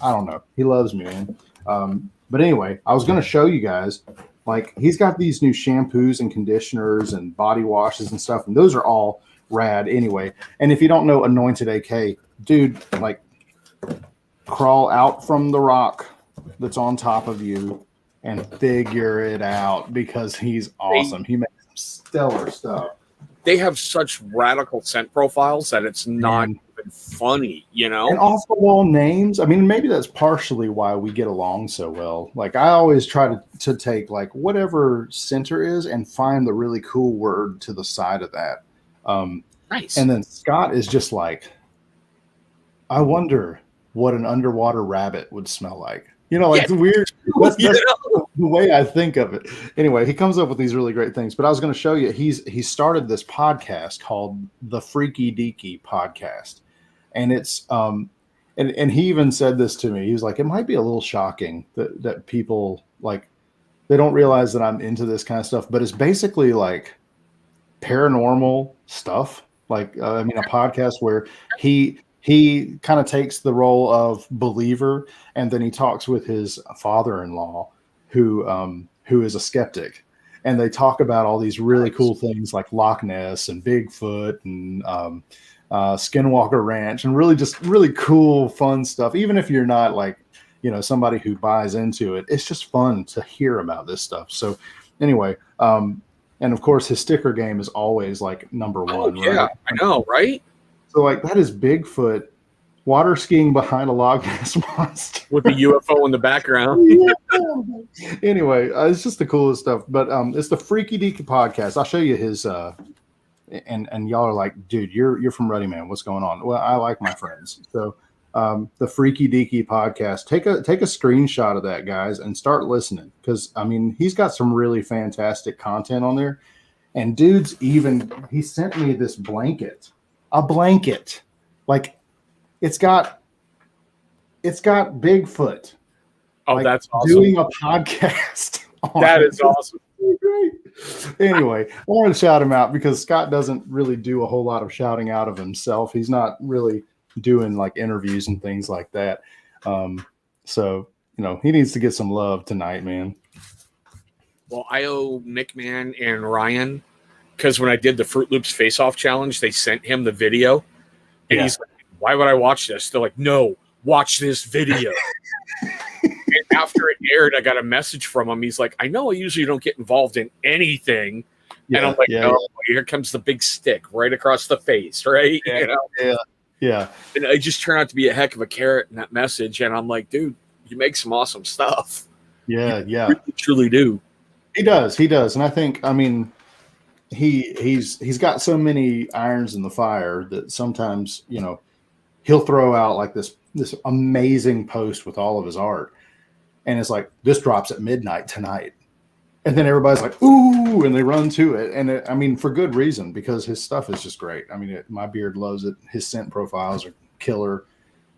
I don't know. He loves me, man. But anyway, I was going to show you guys, like, he's got these new shampoos and conditioners and body washes and stuff. And those are all rad anyway. And if you don't know Anointed AK, dude, like, crawl out from the rock that's on top of you and figure it out, because he's awesome. He makes some stellar stuff. They have such radical scent profiles that it's not even funny, you know? And off the wall names. I mean, maybe that's partially why we get along so well. Like, I always try to take, like, whatever center is and find the really cool word to the side of that. Nice. And then Scott is just like, I wonder what an underwater rabbit would smell like. You know, like, weird. That's the way I think of it. Anyway, he comes up with these really great things. But I was going to show you, he started this podcast called the Freaky Deaky Podcast. And it's and he even said this to me. He was like, it might be a little shocking that people, like, they don't realize that I'm into this kind of stuff. But it's basically like paranormal stuff. Like, I mean, a podcast where he kind of takes the role of believer, and then he talks with his father-in-law who is a skeptic, and they talk about all these really cool things like Loch Ness and Bigfoot and Skinwalker Ranch, and really cool, fun stuff. Even if you're not, like, you know, somebody who buys into it, it's just fun to hear about this stuff. So anyway, and of course his sticker game is always like number one. Oh, yeah, right? I know, right? So, like, that is Bigfoot water skiing behind a Loch Ness monster with the UFO in the background. Anyway, it's just the coolest stuff. But it's the Freaky Deaky Podcast. I'll show you his. And y'all are like, dude, you're from Ruddyman. What's going on? Well, I like my friends. So the Freaky Deaky Podcast. Take a screenshot of that, guys, and start listening, because I mean, he's got some really fantastic content on there. And dude's he sent me this blanket. A blanket, like, it's got Bigfoot. Oh, like, that's awesome. Doing a podcast. That is awesome. Great. Anyway, I want to shout him out because Scott doesn't really do a whole lot of shouting out of himself. He's not really doing, like, interviews and things like that. So, you know, he needs to get some love tonight, man. Well, I owe Nick, man, and Ryan, because when I did the Fruit Loops Face-Off Challenge, they sent him the video. And he's like, why would I watch this? They're like, no, watch this video. And after it aired, I got a message from him. He's like, I know I usually don't get involved in anything. Yeah, and I'm like, no, here comes the big stick right across the face, right? Yeah, you know? Yeah. And I just turned out to be a heck of a carrot in that message. And I'm like, dude, you make some awesome stuff. Yeah. You really, truly do. He does. And I think, I mean, he's got so many irons in the fire that sometimes, you know, he'll throw out like this amazing post with all of his art, and it's like, this drops at midnight tonight, and then everybody's like, ooh, and they run to it. And I mean, for good reason, because his stuff is just great. I mean, my beard loves it. His scent profiles are killer,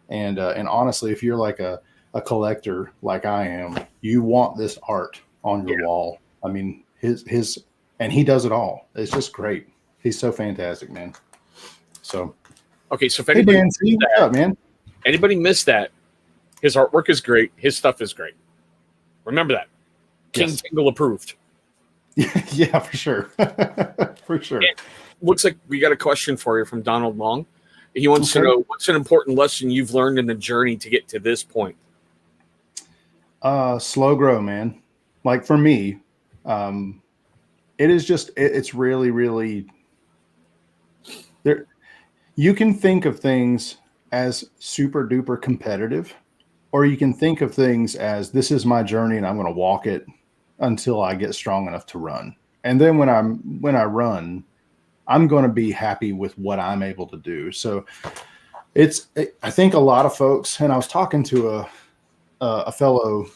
and honestly, if you're like a collector like I am, you want this art on your wall. I mean, his and he does it all. It's just great. He's so fantastic, man. So, okay, so if anybody anybody missed that, his artwork is great. His stuff is great. Remember that. King Tingle approved. Yeah, for sure. For sure. It looks like we got a question for you from Donald Long. He wants to know, what's an important lesson you've learned in the journey to get to this point? Slow grow, man. Like, for me, it is just, it's really, really there. You can think of things as super duper competitive, or you can think of things as, this is my journey and I'm going to walk it until I get strong enough to run. And then when I run, I'm going to be happy with what I'm able to do. So I think a lot of folks, and I was talking to a fellow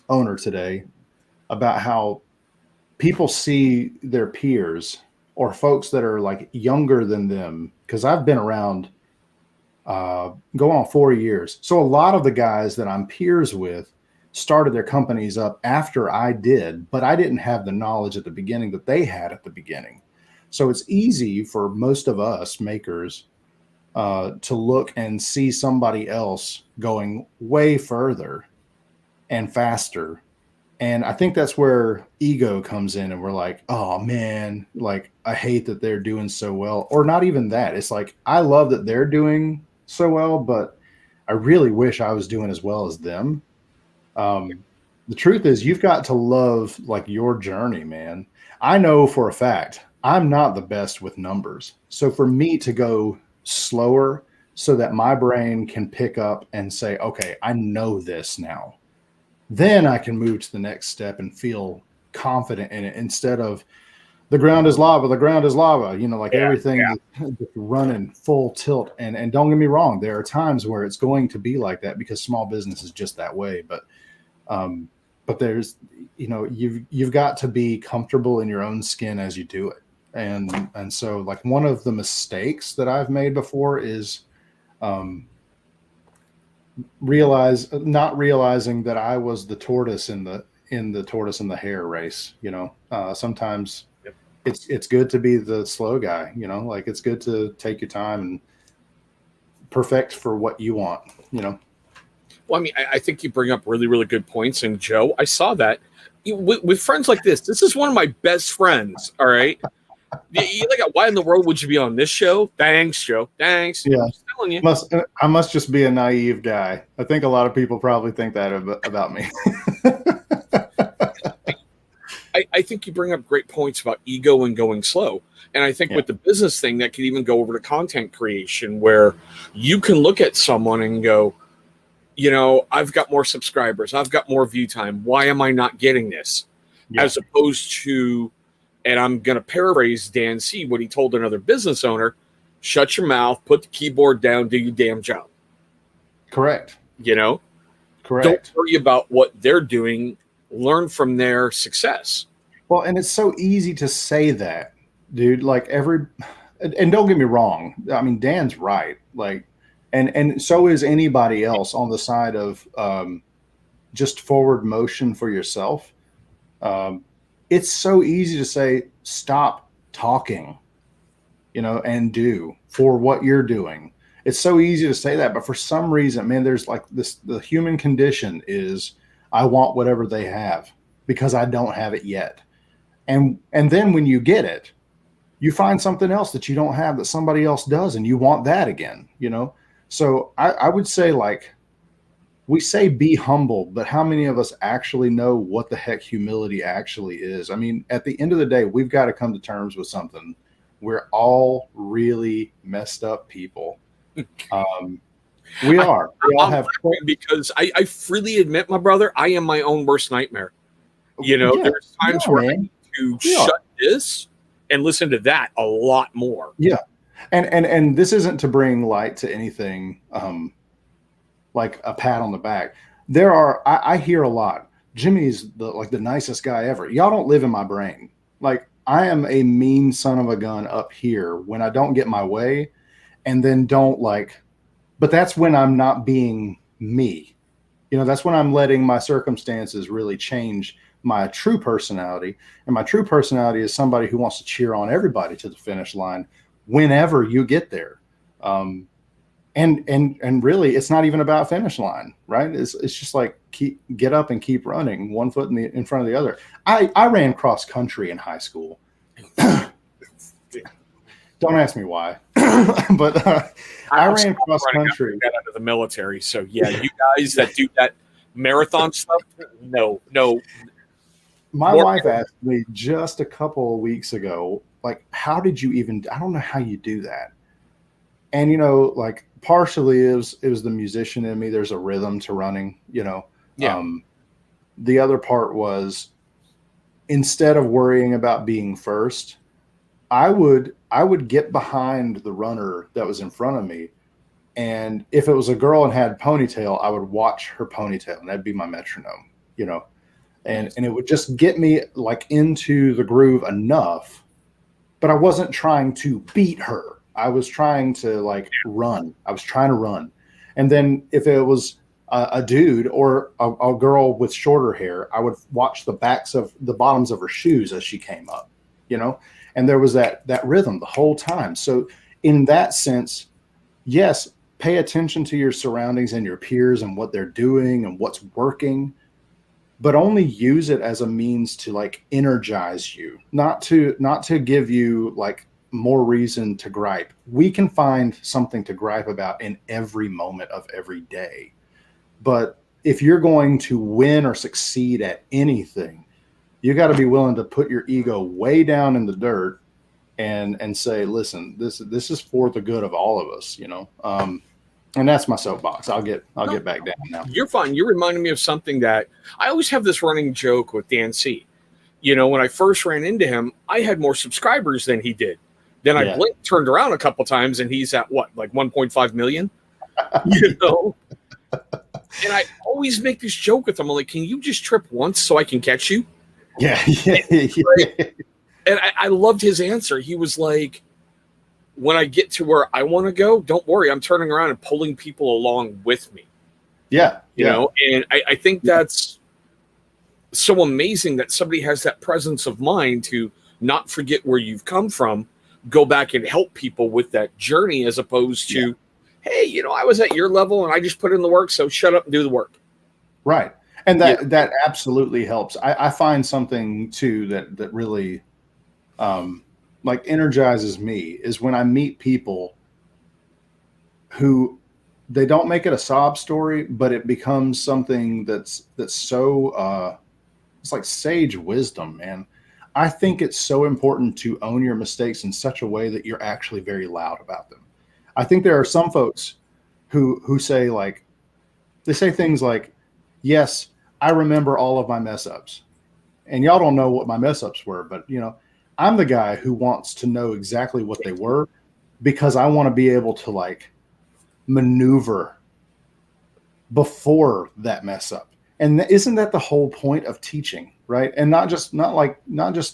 owner today about how people see their peers or folks that are like younger than them. Cause I've been around, go on 4 years. So a lot of the guys that I'm peers with started their companies up after I did, but I didn't have the knowledge at the beginning that they had at the beginning. So it's easy for most of us makers to look and see somebody else going way further and faster. And I think that's where ego comes in, and we're like, oh man, like I hate that they're doing so well. Or not even that. It's like, I love that they're doing so well, but I really wish I was doing as well as them. The truth is, you've got to love like your journey, man. I know for a fact I'm not the best with numbers. So for me to go slower so that my brain can pick up and say, okay, I know this now, then I can move to the next step and feel confident in it instead of the ground is lava, the ground is lava, like everything is running full tilt. And don't get me wrong, there are times where it's going to be like that because small business is just that way. But there's, you've got to be comfortable in your own skin as you do it. And so like one of the mistakes that I've made before is not realizing that I was the tortoise in the tortoise and the hare race. Sometimes it's good to be the slow guy, like it's good to take your time and perfect for what you want. Well, I mean, I think you bring up really, really good points. And Joe, I saw that with friends like this. This is one of my best friends. All right. You like, why in the world would you be on this show? Thanks, Joe. Thanks. Yeah. I'm just telling you. I must just be a naive guy. I think a lot of people probably think that about me. I think you bring up great points about ego and going slow. And I think with the business thing, that could even go over to content creation, where you can look at someone and go, I've got more subscribers. I've got more view time. Why am I not getting this? Yeah. As opposed to, and I'm going to paraphrase Dan C., what he told another business owner, shut your mouth, put the keyboard down, do your damn job. Correct. Correct. Don't worry about what they're doing. Learn from their success. Well, and it's so easy to say that, dude, like and don't get me wrong. I mean, Dan's right. Like, and so is anybody else on the side of just forward motion for yourself. It's so easy to say, stop talking, and do for what you're doing. It's so easy to say that, but for some reason, man, there's like this, the human condition is, I want whatever they have because I don't have it yet. And then when you get it, you find something else that you don't have that somebody else does, and you want that again, So I would say, like, we say be humble, but how many of us actually know what the heck humility actually is? I mean, at the end of the day, we've got to come to terms with something. We're all really messed up people. We all have, because I freely admit, my brother, I am my own worst nightmare. There's times where I need to shut this and listen to that a lot more. Yeah. And this isn't to bring light to anything, like a pat on the back. I hear a lot. Jimmy's the nicest guy ever. Y'all don't live in my brain. Like, I am a mean son of a gun up here when I don't get my way, and then but that's when I'm not being me. That's when I'm letting my circumstances really change my true personality. And my true personality is somebody who wants to cheer on everybody to the finish line whenever you get there. And really, it's not even about finish line, right? It's just like get up and keep running, one foot in front of the other. I ran cross country in high school. Don't ask me why, but I ran cross country. Got out of the military, so yeah, you guys that do that marathon stuff, no. My wife asked me just a couple of weeks ago, like, how did you even? I don't know how you do that. And like, partially it was the musician in me. There's a rhythm to running, Yeah. The other part was, instead of worrying about being first, I would get behind the runner that was in front of me And if it was a girl and had ponytail, I would watch her ponytail, and that'd be my metronome, you know. And it would just get me like into the groove enough, but I wasn't trying to beat her. I was trying to like run. I was trying to run. And then if it was a dude or a girl with shorter hair, I would watch the bottoms of her shoes as she came up, you know, and there was that rhythm the whole time. So in that sense, yes, pay attention to your surroundings and your peers and what they're doing and what's working, but only use it as a means to like energize you, not to give you like more reason to gripe. We can find something to gripe about in every moment of every day. But if you're going to win or succeed at anything, you got to be willing to put your ego way down in the dirt and say, listen, this is for the good of all of us, you know. And that's my soapbox. I'll get back down now. You're fine. You're reminding me of something that I always have this running joke with Dan C. You know, when I first ran into him, I had more subscribers than he did. Then I turned around a couple times, and he's at what, like 1.5 million? You know? And I always make this joke with him. I'm like, can you just trip once so I can catch you? Yeah. And I loved his answer. He was like, when I get to where I want to go, don't worry, I'm turning around and pulling people along with me. Yeah. You know, and I think that's so amazing that somebody has that presence of mind to not forget where you've come from, go back and help people with that journey, as opposed to, hey, you know, I was at your level and I just put in the work, so shut up and do the work. Right. And that absolutely helps. I find something too that really like energizes me is when I meet people who they don't make it a sob story, but it becomes something that's so it's like sage wisdom, man. I think it's so important to own your mistakes in such a way that you're actually very loud about them. I think there are some folks who say like, they say things like, yes, I remember all of my mess ups, and y'all don't know what my mess ups were, but you know, I'm the guy who wants to know exactly what they were, because I want to be able to like maneuver before that mess up. And isn't that the whole point of teaching, right? And not just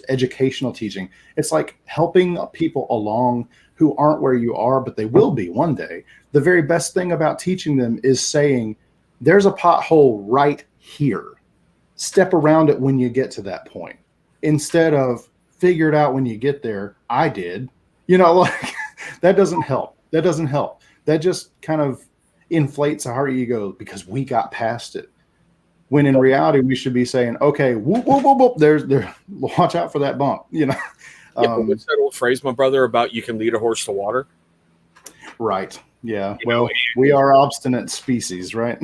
educational teaching. It's like helping people along who aren't where you are, but they will be one day. The very best thing about teaching them is saying, there's a pothole right here. Step around it when you get to that point, instead of figure it out when you get there. I did, you know, like that doesn't help. That doesn't help. That just kind of inflates our ego because we got past it. When in reality, we should be saying, okay, whoop, whoop, whoop, whoop, there's watch out for that bump, you know? What's that old phrase, my brother, about you can lead a horse to water? Right. Yeah. Well, we are obstinate species, right?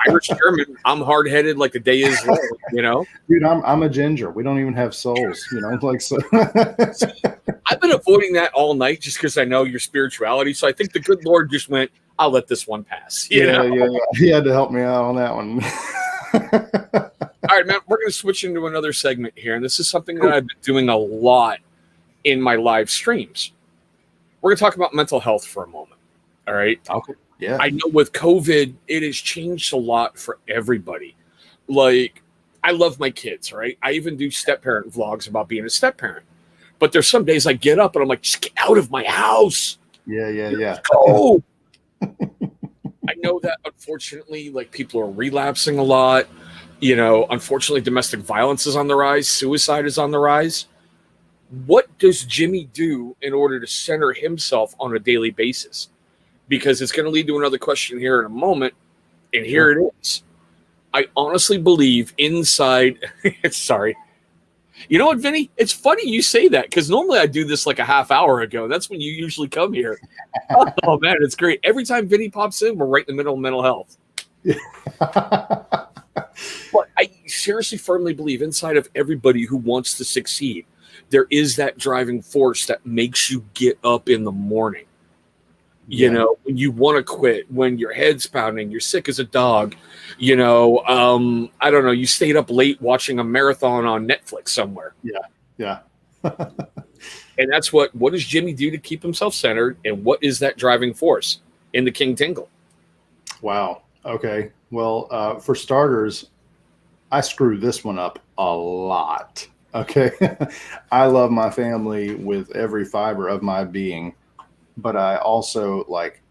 Irish German. I'm hard headed like the day is long, you know? Dude, I'm a ginger. We don't even have souls, you know, like so. I've been avoiding that all night just because I know your spirituality. So I think the good Lord just went, I'll let this one pass. Yeah. He had to help me out on that one. All right, man, we're going to switch into another segment here. And this is something that I've been doing a lot in my live streams. We're going to talk about mental health for a moment. All right. Okay. Yeah. I know with COVID, it has changed a lot for everybody. Like, I love my kids, right? I even do step-parent vlogs about being a step-parent. But there's some days I get up and I'm like, just get out of my house. Yeah. Go. I know that, unfortunately, like, people are relapsing a lot. You know, unfortunately, domestic violence is on the rise. Suicide is on the rise. What does Jimmy do in order to center himself on a daily basis? Because it's going to lead to another question here in a moment. And here it is. I honestly believe inside. Sorry. You know what, Vinny? It's funny you say that, because normally I do this like a half hour ago. That's when you usually come here. Oh, man, it's great. Every time Vinny pops in, we're right in the middle of mental health. But I seriously firmly believe inside of everybody who wants to succeed, there is that driving force that makes you get up in the morning. You know, when you want to quit, when your head's pounding, you're sick as a dog, you know, I don't know, you stayed up late watching a marathon on Netflix somewhere. Yeah. And that's what does Jimmy do to keep himself centered? And what is that driving force? in the King Tingle? Wow. Okay. Well, for starters, I screw this one up a lot. Okay. I love my family with every fiber of my being, but I also like,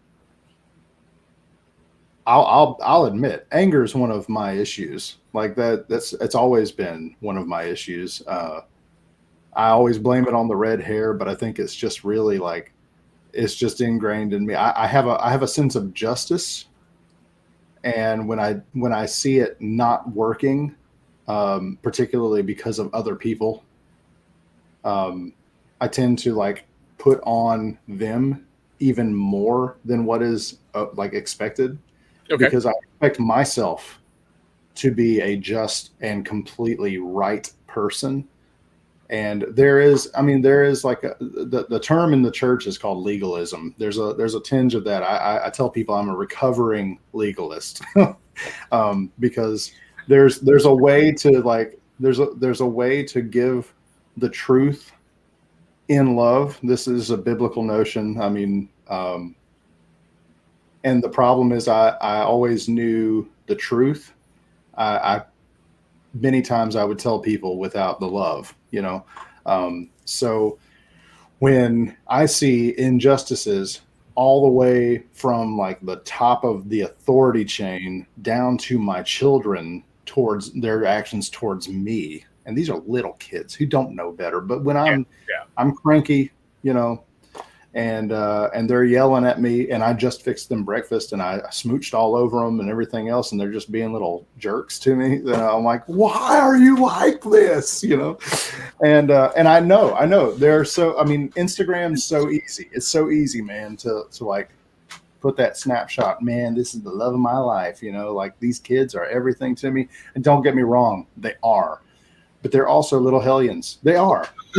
I'll admit anger is one of my issues. Like it's always been one of my issues. I always blame it on the red hair, but I think it's just really like, it's just ingrained in me. I have a sense of justice. And when I see it not working, particularly because of other people, I tend to like put on them even more than what is like expected, because I expect myself to be a just and completely right person. And there is like the term in the church is called legalism. There's a tinge of that. I tell people I'm a recovering legalist, because there's a way to like, there's a way to give the truth in love. This is a biblical notion. I mean, and the problem is I always knew the truth. I many times I would tell people without the love, you know. So when I see injustices all the way from like the top of the authority chain down to my children towards their actions towards me, and these are little kids who don't know better, but when I'm cranky, you know, and they're yelling at me, and I just fixed them breakfast and I smooched all over them and everything else, and they're just being little jerks to me. Then I'm like, why are you like this? You know? And I know they're so, I mean, Instagram's so easy. It's so easy, man, to like put that snapshot, man, this is the love of my life. You know, like these kids are everything to me. And don't get me wrong, they are, but they're also little hellions. They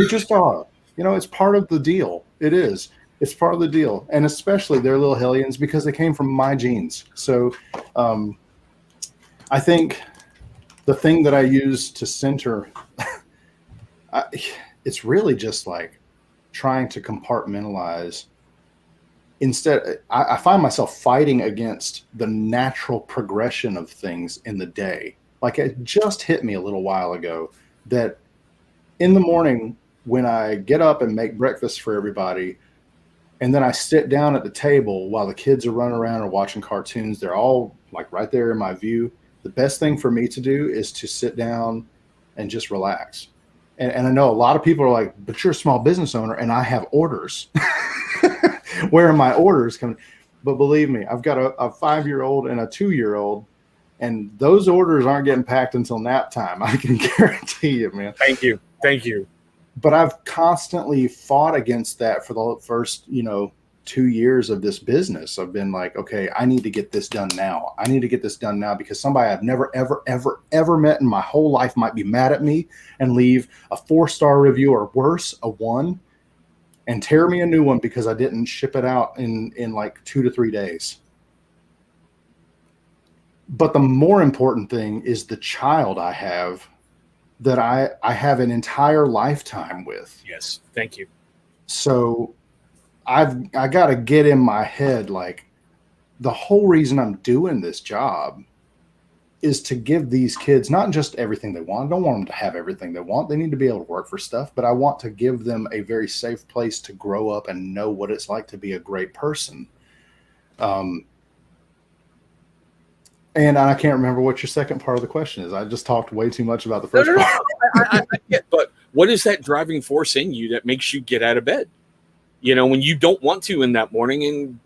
just are, you know, it's part of the deal. It is. It's part of the deal. And especially they're little hellions because they came from my genes. So I think the thing that I use to center, it's really just like trying to compartmentalize. Instead, I find myself fighting against the natural progression of things in the day. Like it just hit me a little while ago that in the morning when I get up and make breakfast for everybody, and then I sit down at the table while the kids are running around or watching cartoons, they're all like right there in my view. The best thing for me to do is to sit down and just relax. And I know a lot of people are like, but you're a small business owner and I have orders. Where are my orders coming? But believe me, I've got a 5-year-old and a 2-year-old, and those orders aren't getting packed until nap time. I can guarantee you, man. Thank you. But I've constantly fought against that for the first, 2 years of this business. I've been like, okay, I need to get this done now. I need to get this done now because somebody I've never, ever, ever, ever met in my whole life might be mad at me and leave a 4-star review or worse, a 1, and tear me a new one because I didn't ship it out in like 2 to 3 days. But the more important thing is the child I have that I have an entire lifetime with. Yes. Thank you. So I got to get in my head, like the whole reason I'm doing this job is to give these kids not just everything they want. I don't want them to have everything they want. They need to be able to work for stuff, but I want to give them a very safe place to grow up and know what it's like to be a great person. And I can't remember what your second part of the question is. I just talked way too much about the first part. I get, but what is that driving force in you that makes you get out of bed? You know, when you don't want to in that morning, and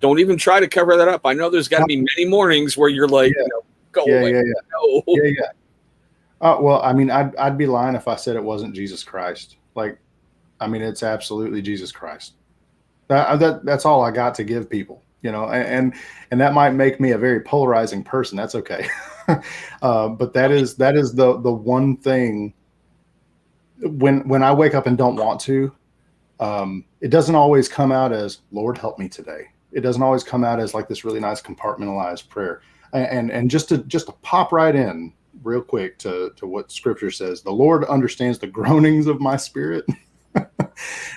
don't even try to cover that up. I know there's got to be many mornings where you're like, go away. No. Well, I mean, I'd be lying if I said it wasn't Jesus Christ. Like, I mean, it's absolutely Jesus Christ. That's all I got to give people. And that might make me a very polarizing person. That's okay. But that is the one thing when I wake up and don't want to, it doesn't always come out as Lord, help me today. It doesn't always come out as like this really nice compartmentalized prayer. And just to pop right in real quick to what scripture says, the Lord understands the groanings of my spirit.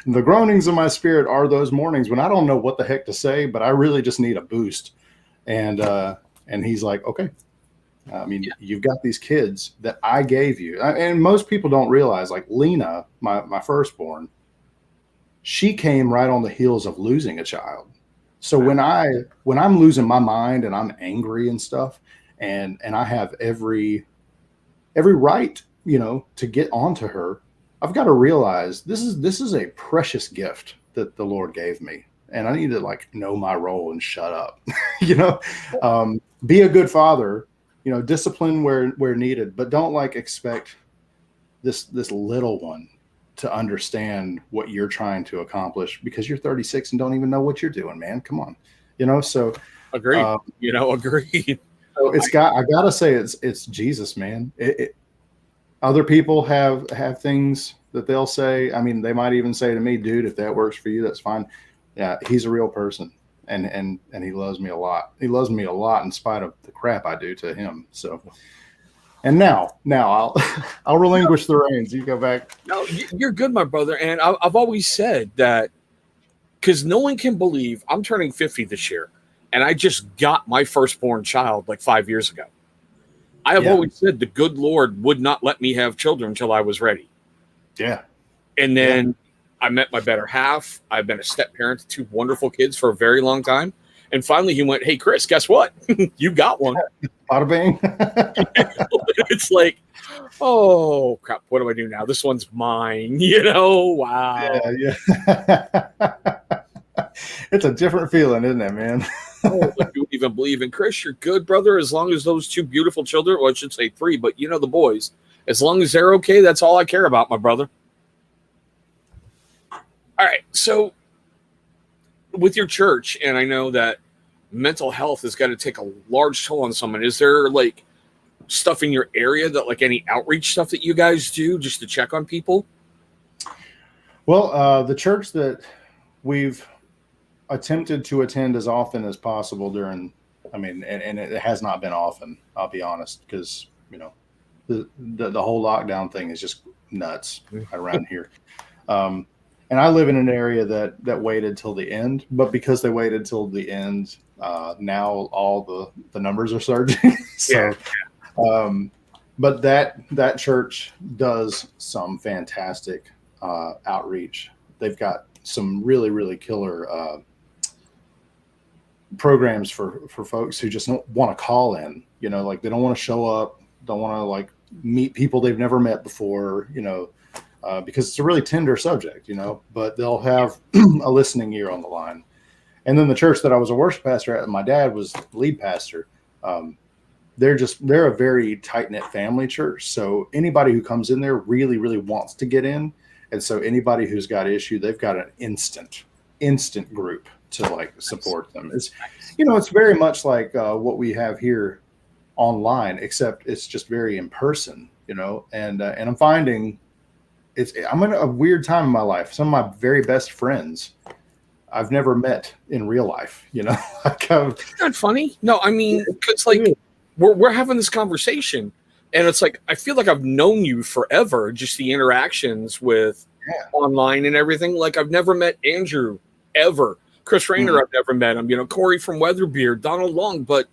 The groanings of my spirit are those mornings when I don't know what the heck to say, but I really just need a boost. And he's like, okay. I mean, you've got these kids that I gave you. And most people don't realize, like Lena, my firstborn, she came right on the heels of losing a child. So when I'm losing my mind and I'm angry and stuff, and I have every right, to get onto her, I've got to realize this is a precious gift that the Lord gave me, and I need to know my role and shut up. Be a good father, discipline where needed, but don't expect this little one to understand what you're trying to accomplish because you're 36 and don't even know what you're doing, man. Come on, so agreed. Agreed. So I gotta say it's Jesus, man. Other people have things that they'll say. I mean, they might even say to me, dude, if that works for you, that's fine. Yeah, he's a real person, and he loves me a lot. He loves me a lot in spite of the crap I do to him. So, and now I'll relinquish the reins. You go back. No, you're good, my brother. And I've always said that because no one can believe I'm turning 50 this year, and I just got my firstborn child 5 years ago. I have always said the good Lord would not let me have children until I was ready. Yeah. And then I met my better half. I've been a step parent to 2 wonderful kids for a very long time. And finally he went, hey, Chris, guess what? You got one. Bada bang. It's like, oh, crap. What do I do now? This one's mine. Wow. Yeah. It's a different feeling, isn't it, man? Oh, I don't even believe in Chris. You're good, brother. As long as those 2 beautiful children, well, I should say 3, but the boys, as long as they're okay, that's all I care about, my brother. All right. So with your church, and I know that mental health has got to take a large toll on someone. Is there stuff in your area that any outreach stuff that you guys do just to check on people? Well, the church that we've attempted to attend as often as possible and it has not been often, I'll be honest, because the whole lockdown thing is just nuts around here. And I live in an area that waited till the end, but because they waited till the end, now all the numbers are surging. So, but that church does some fantastic outreach. They've got some really, really killer programs for folks who just don't want to call in, they don't want to show up, don't want to meet people they've never met before, because it's a really tender subject, but they'll have a listening ear on the line. And then the church that I was a worship pastor at, and my dad was lead pastor. They're a very tight-knit family church. So anybody who comes in there really, really wants to get in. And so anybody who's got issue, they've got an instant group to support them. It's, it's very much like what we have here online, except it's just very in person, and I'm finding I'm in a weird time in my life. Some of my very best friends I've never met in real life, It's not funny. No, I mean, it's we're having this conversation and it's I feel like I've known you forever, just the interactions with online and everything. I've never met Andrew ever. Chris Rayner, I've never met him. Corey from Weatherbeard, Donald Long, but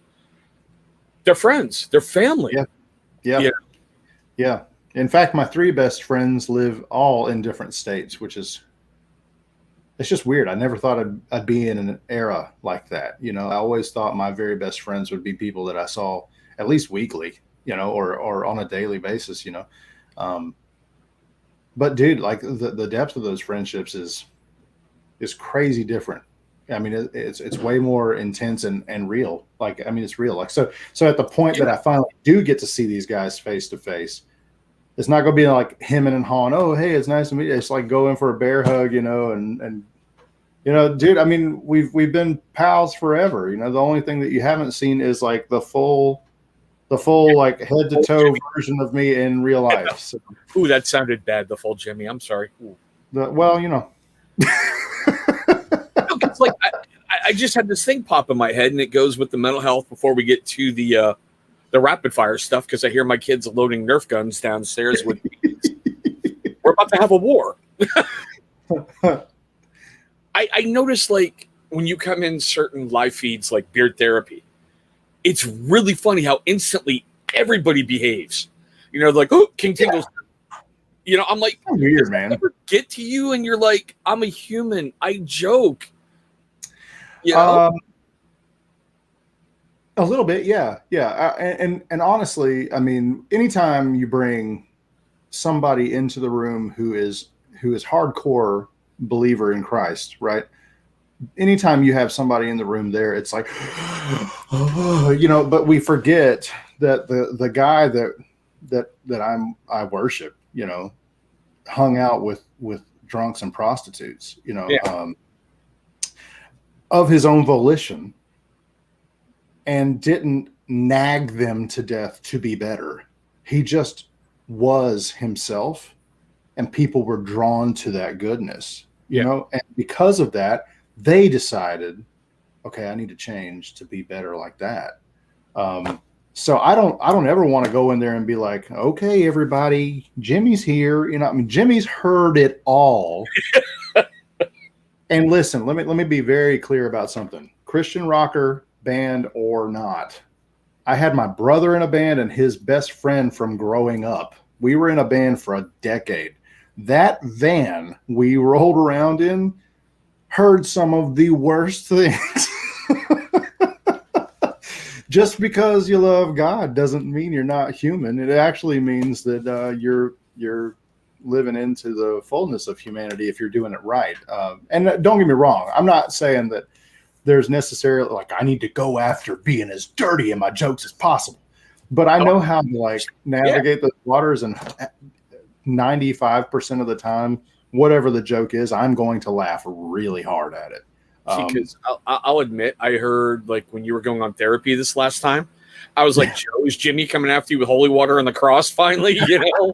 they're friends. They're family. Yeah. In fact, my 3 best friends live all in different states, it's just weird. I never thought I'd be in an era like that. I always thought my very best friends would be people that I saw at least weekly, or on a daily basis, But dude, the depth of those friendships is crazy different. I mean, it's way more intense and real. It's real. So at the point that I finally do get to see these guys face to face, it's not going to be hemming and hawing. Oh, hey, it's nice to meet you. It's go in for a bear hug, and dude. I mean, we've been pals forever. The only thing that you haven't seen is the full head to toe version of me in real life. So, ooh, that sounded bad. The full Jimmy. I'm sorry. It's I just had this thing pop in my head, and it goes with the mental health before we get to the rapid fire stuff, because I hear my kids loading Nerf guns downstairs with me. We're about to have a war. I noticed like when you come in certain live feeds like Beard Therapy, it's really funny how instantly everybody behaves. You know, like, oh, King Tingles. You know, I'm like, Weird, does that man. ever get to you? And you're like, I'm a human. I joke. You know? A little bit, yeah, yeah. And honestly, I mean, anytime you bring somebody into the room who is hardcore believer in Christ, right? Anytime you have somebody in the room there, it's like, you know. But we forget that the guy that I worship, you know, hung out with drunks and prostitutes, you know, Yeah. Of his own volition, and didn't nag them to death to be better. He just was himself, and people were drawn to that goodness, you Yeah. know, and because of that, they decided, okay, I need to change to be better like that. So I don't ever want to go in there and be like, okay, everybody, Jimmy's here. You know, I mean, Jimmy's heard it all. And listen, let me be very clear about something. Christian rocker, band or not, I had my brother in a band and his best friend from growing up. We were in a band for a decade. That van we rolled around in heard some of the worst things. Just because you love God doesn't mean you're not human. It actually means that you're living into the fullness of humanity if you're doing it right. And don't get me wrong, I'm not saying that there's necessarily like I need to go after being as dirty in my jokes as possible, but I know how to like navigate those waters, and 95% of the time, whatever the joke is, I'm going to laugh really hard at it. Because I'll admit, I heard like when you were going on therapy this last time, I was like, Joe, is Jimmy coming after you with holy water on the cross finally? You know?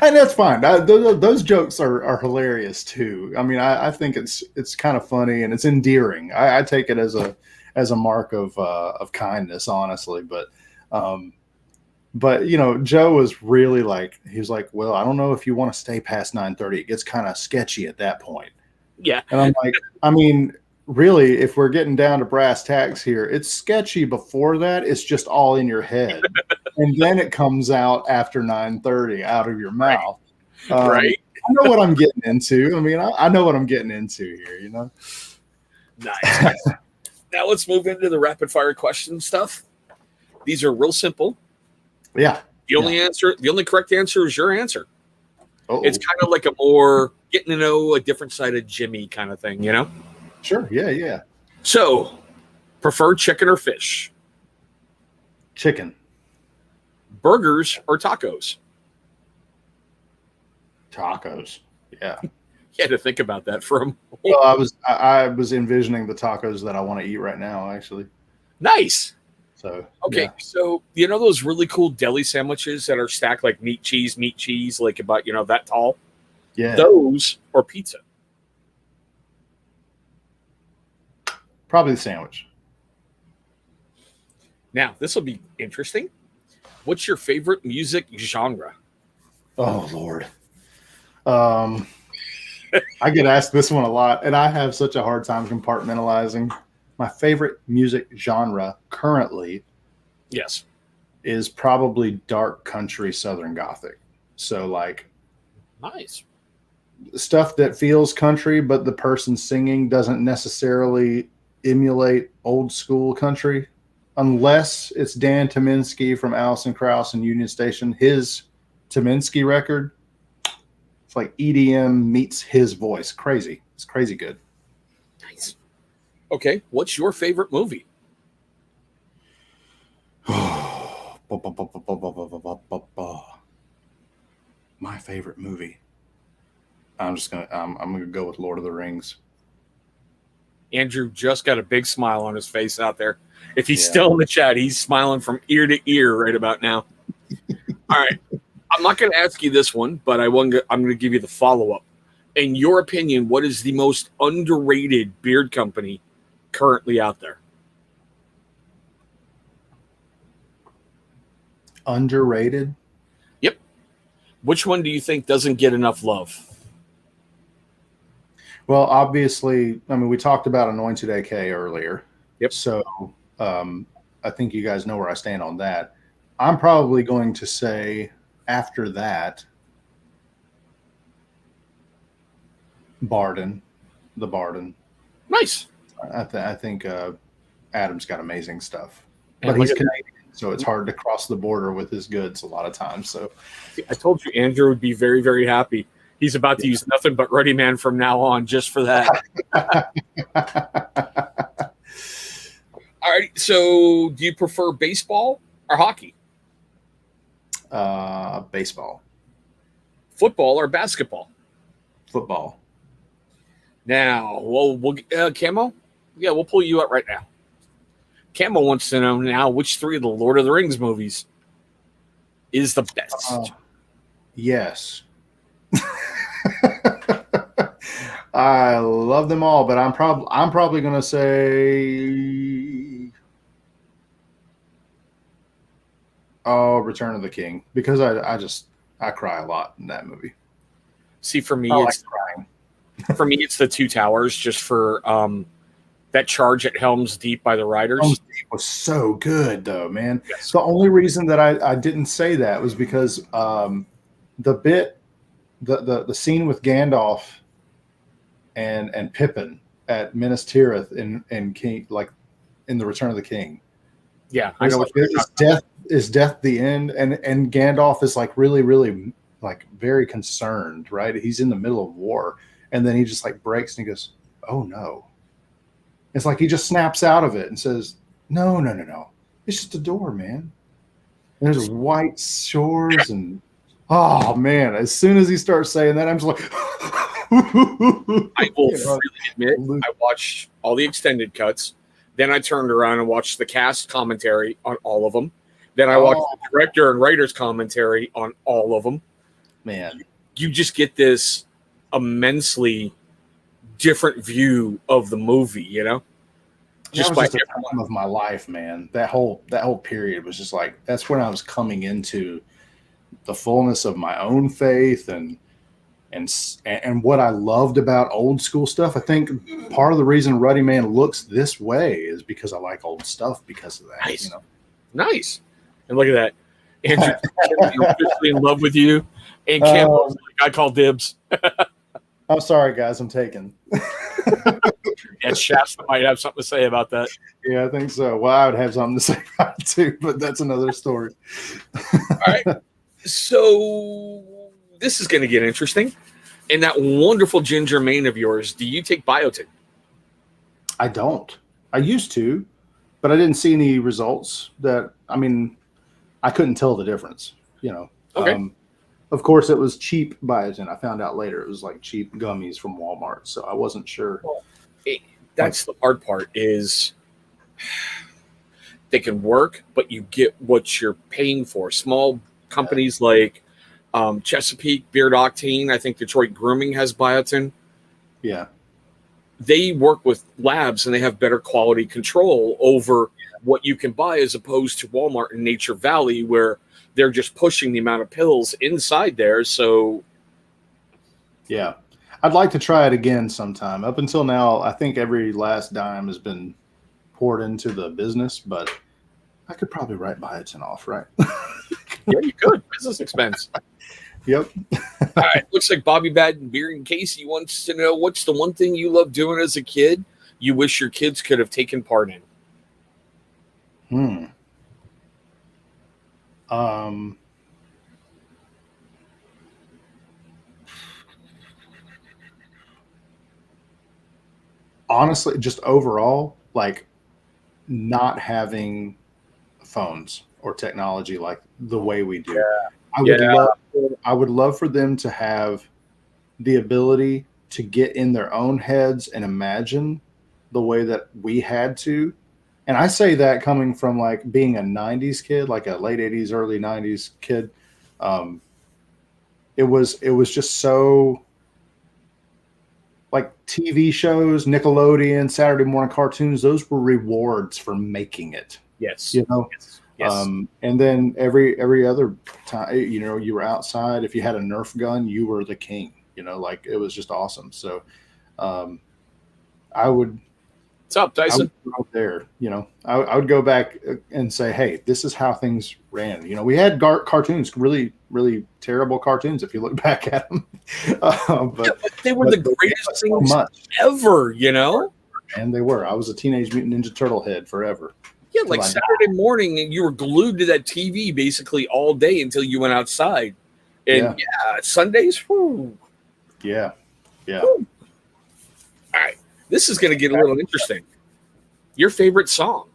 And that's fine. Those jokes are hilarious too. I mean, I think it's kind of funny and it's endearing. I take it as a mark of kindness, honestly. But you know, Joe was really like, he was like, well, I don't know if you want to stay past 9:30. It gets kind of sketchy at that point. Yeah. And I'm like, I mean, really, if we're getting down to brass tacks here, it's sketchy before that. It's just all in your head. And then it comes out after 9:30 out of your mouth. Right. I know what I'm getting into. I mean, I know what I'm getting into here, you know? Nice. Now let's move into the rapid fire question stuff. These are real simple. Yeah. The only correct answer is your answer. Uh-oh. It's kind of like a more getting to know a different side of Jimmy kind of thing, you know? Sure. Yeah, yeah. So, prefer chicken or fish? Chicken. Burgers or tacos? Tacos. Yeah. You had to think about that for a moment. Well, I was envisioning the tacos that I want to eat right now, actually. Nice. So okay, yeah. So you know those really cool deli sandwiches that are stacked like meat cheese, like about that tall? Yeah. Those or pizza? Probably the sandwich. Now, this will be interesting. What's your favorite music genre? Oh, Lord. I get asked this one a lot, and I have such a hard time compartmentalizing. My favorite music genre currently is probably dark country Southern Gothic. So like nice stuff that feels country, but the person singing doesn't necessarily emulate old school country, unless it's Dan Tyminski from Alison Krauss and Union Station. His Tyminski record, it's like EDM meets his voice. Crazy. It's crazy good. Nice. Okay, what's your favorite movie? My favorite movie. I'm gonna go with Lord of the Rings. Andrew just got a big smile on his face out there. If he's still in the chat, he's smiling from ear to ear right about now. All right. I'm not going to ask you this one, but I'm going to give you the follow-up. In your opinion, what is the most underrated beard company currently out there? Underrated? Yep. Which one do you think doesn't get enough love? Well, obviously, I mean, we talked about Anointed AK earlier. Yep. So I think you guys know where I stand on that. I'm probably going to say after that, Barden, the Barden. Nice. I think Adam's got amazing stuff, And but he's look at Canadian, so it's hard to cross the border with his goods a lot of times. So I told you Andrew would be very, very happy. He's about to use nothing but Ruddyman from now on just for that. All right. So do you prefer baseball or hockey? Baseball, Football or basketball? football. Now, we'll Camo? Yeah, we'll pull you up right now. Camo wants to know now which three of the Lord of the Rings movies is the best. Yes. I love them all, but I'm probably going to say Return of the King, because I cry a lot in that movie. See, for me, I it's crying. For me, it's the Two Towers, just for that charge at Helm's Deep by the Riders. Helm's Deep was so good, though, man. Yes. The only reason that I didn't say that was because the scene with Gandalf and Pippin at Minas Tirith in King, like in the Return of the King. Yeah, I know. Like, is death the end? And Gandalf is like really, really like very concerned, right? He's in the middle of war, and then he just like breaks and he goes, "Oh no!" It's like he just snaps out of it and says, "No, no, no, no! It's just a door, man." And there's white shores and oh man! As soon as he starts saying that, I'm just like, I will freely admit, I watched all the extended cuts. Then I turned around and watched the cast commentary on all of them. Then I watched the director and writer's commentary on all of them. Man, you just get this immensely different view of the movie, you know? Just by the time of my life, man. That whole period was just like, that's when I was coming into the fullness of my own faith and what I loved about old school stuff. I think part of the reason Ruddyman looks this way is because I like old stuff because of that. Nice. You know? Nice. And look at that. Andrew, officially in love with you. And Campbell's like, I call dibs. I'm sorry, guys. I'm taken. Yeah, Shasta might have something to say about that. Yeah, I think so. Well, I would have something to say about it too, but that's another story. All right. So this is going to get interesting. In that wonderful ginger mane of yours, do you take biotin? I don't. I used to, but I didn't see any results that, I mean, I couldn't tell the difference, you know. Okay. Of course, it was cheap biotin. I found out later it was like cheap gummies from Walmart, so I wasn't sure. That's the hard part is they can work, but you get what you're paying for. Small companies like Chesapeake, Beard Octane, I think Detroit Grooming has biotin. Yeah. They work with labs and they have better quality control over what you can buy as opposed to Walmart and Nature Valley where they're just pushing the amount of pills inside there. So, yeah, I'd like to try it again sometime. Up until now, I think every last dime has been poured into the business, but I could probably write biotin off, right? Yeah, you could. Business expense. Yep. All right. Looks like Bobby Beard and Casey wants to know what's the one thing you loved doing as a kid you wish your kids could have taken part in? Honestly, just overall, like not having phones or technology like the way we do. Yeah. I would love for them to have the ability to get in their own heads and imagine the way that we had to. And I say that coming from like being a 90s kid, like a late 80s, early 90s kid. It was just so like TV shows, Nickelodeon, Saturday morning cartoons, those were rewards for making it. Yes. You know? Yes. And then every other time, you know, you were outside. If you had a Nerf gun, you were the king, you know, like it was just awesome. So I would. What's up, I Tyson? would go there, I would go back and say, hey, this is how things ran. We had cartoons, really, really terrible cartoons if you look back at them. But they were the greatest things ever, And they were. I was a Teenage Mutant Ninja Turtle head forever. Yeah, like Saturday morning, and you were glued to that TV basically all day until you went outside. And Sundays, whew. Yeah. Whew. All right. This is going to get a little interesting. Your favorite song?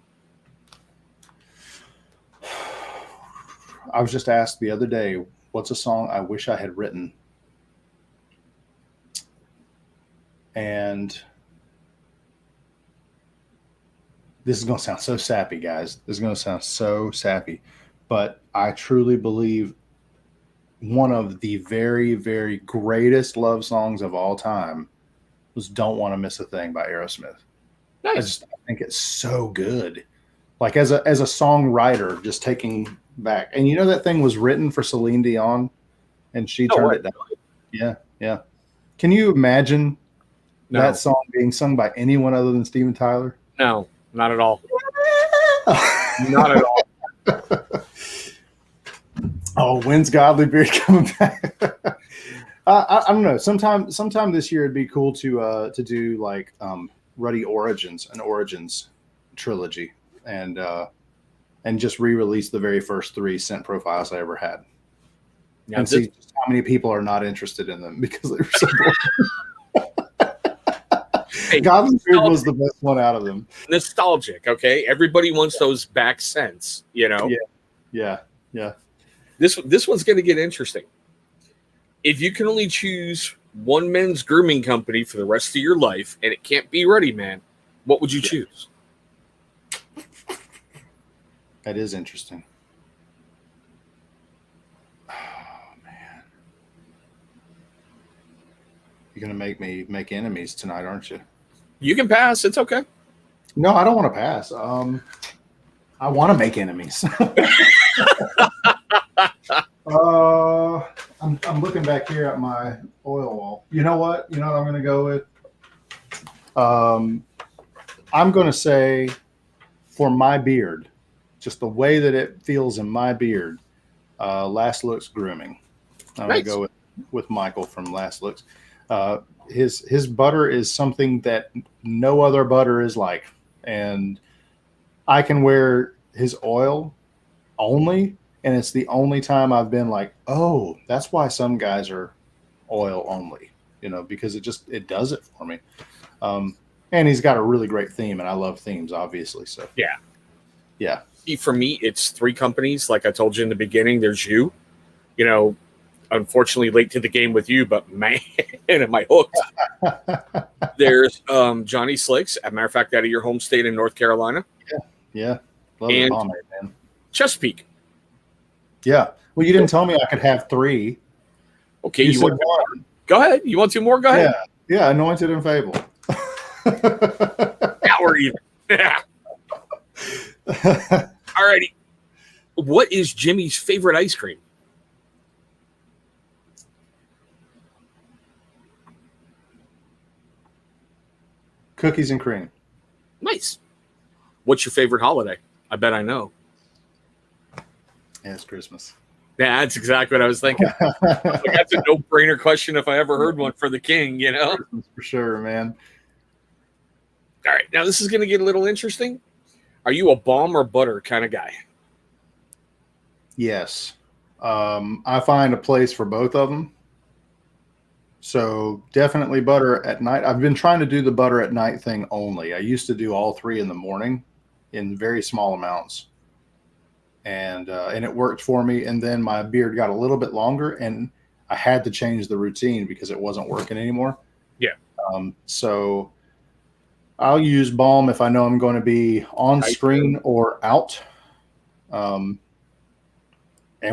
I was just asked the other day, what's a song I wish I had written? And this is going to sound so sappy, guys. This is going to sound so sappy. But I truly believe one of the very, very greatest love songs of all time was Don't Want to Miss a Thing by Aerosmith. Nice. I think it's so good. Like as a songwriter, just taking back. And that thing was written for Celine Dion, and she turned it down. Yeah. Can you imagine that song being sung by anyone other than Steven Tyler? No, not at all. Not at all. Oh, when's Godly Beard coming back? I don't know. Sometime this year it'd be cool to do like Ruddy Origins, an Origins trilogy, and just re-release the very first 3 scent profiles I ever had, and see just how many people are not interested in them because they were so boring. Hey, Godly Beard was the best one out of them. Nostalgic, okay? Everybody wants those back scents, Yeah. This one's going to get interesting. If you can only choose one men's grooming company for the rest of your life, and it can't be Ruddyman, what would you choose? That is interesting. Oh, man. You're going to make me make enemies tonight, aren't you? You can pass. It's okay. No, I don't want to pass. I want to make enemies. I'm looking back here at my oil wall. You know what? I'm going to go with? I'm going to say for my beard, just the way that it feels in my beard, Last Looks Grooming. I'm going to go with Michael from Last Looks. His butter is something that no other butter is like. And I can wear his oil only, and it's the only time I've been like, oh, that's why some guys are oil only, because it does it for me. And he's got a really great theme, and I love themes, obviously. So yeah. For me, it's 3 companies. Like I told you in the beginning, there's you. Unfortunately, late to the game with you, but man, am I hooked. There's Johnny Slicks, as a matter of fact, out of your home state in North Carolina. Yeah. Love the pomade, man. Chesapeake. Yeah. Well, you didn't tell me I could have 3. Okay, you want 2 more? Go ahead. You want 2 more? Go ahead. Yeah. Anointed and Fable. Now we're even. Yeah. All righty. What is Jimmy's favorite ice cream? Cookies and cream. Nice. What's your favorite holiday? I bet I know. Yeah, it's Christmas. Yeah, that's exactly what I was thinking. That's a no-brainer question if I ever heard one for the king, For sure, man. All right, now this is going to get a little interesting. Are you a balm or butter kind of guy? Yes. I find a place for both of them. So definitely butter at night. I've been trying to do the butter at night thing only. I used to do all 3 in the morning in very small amounts. And it worked for me. And then my beard got a little bit longer, and I had to change the routine because it wasn't working anymore. Yeah. So I'll use balm if I know I'm going to be on screen or out, and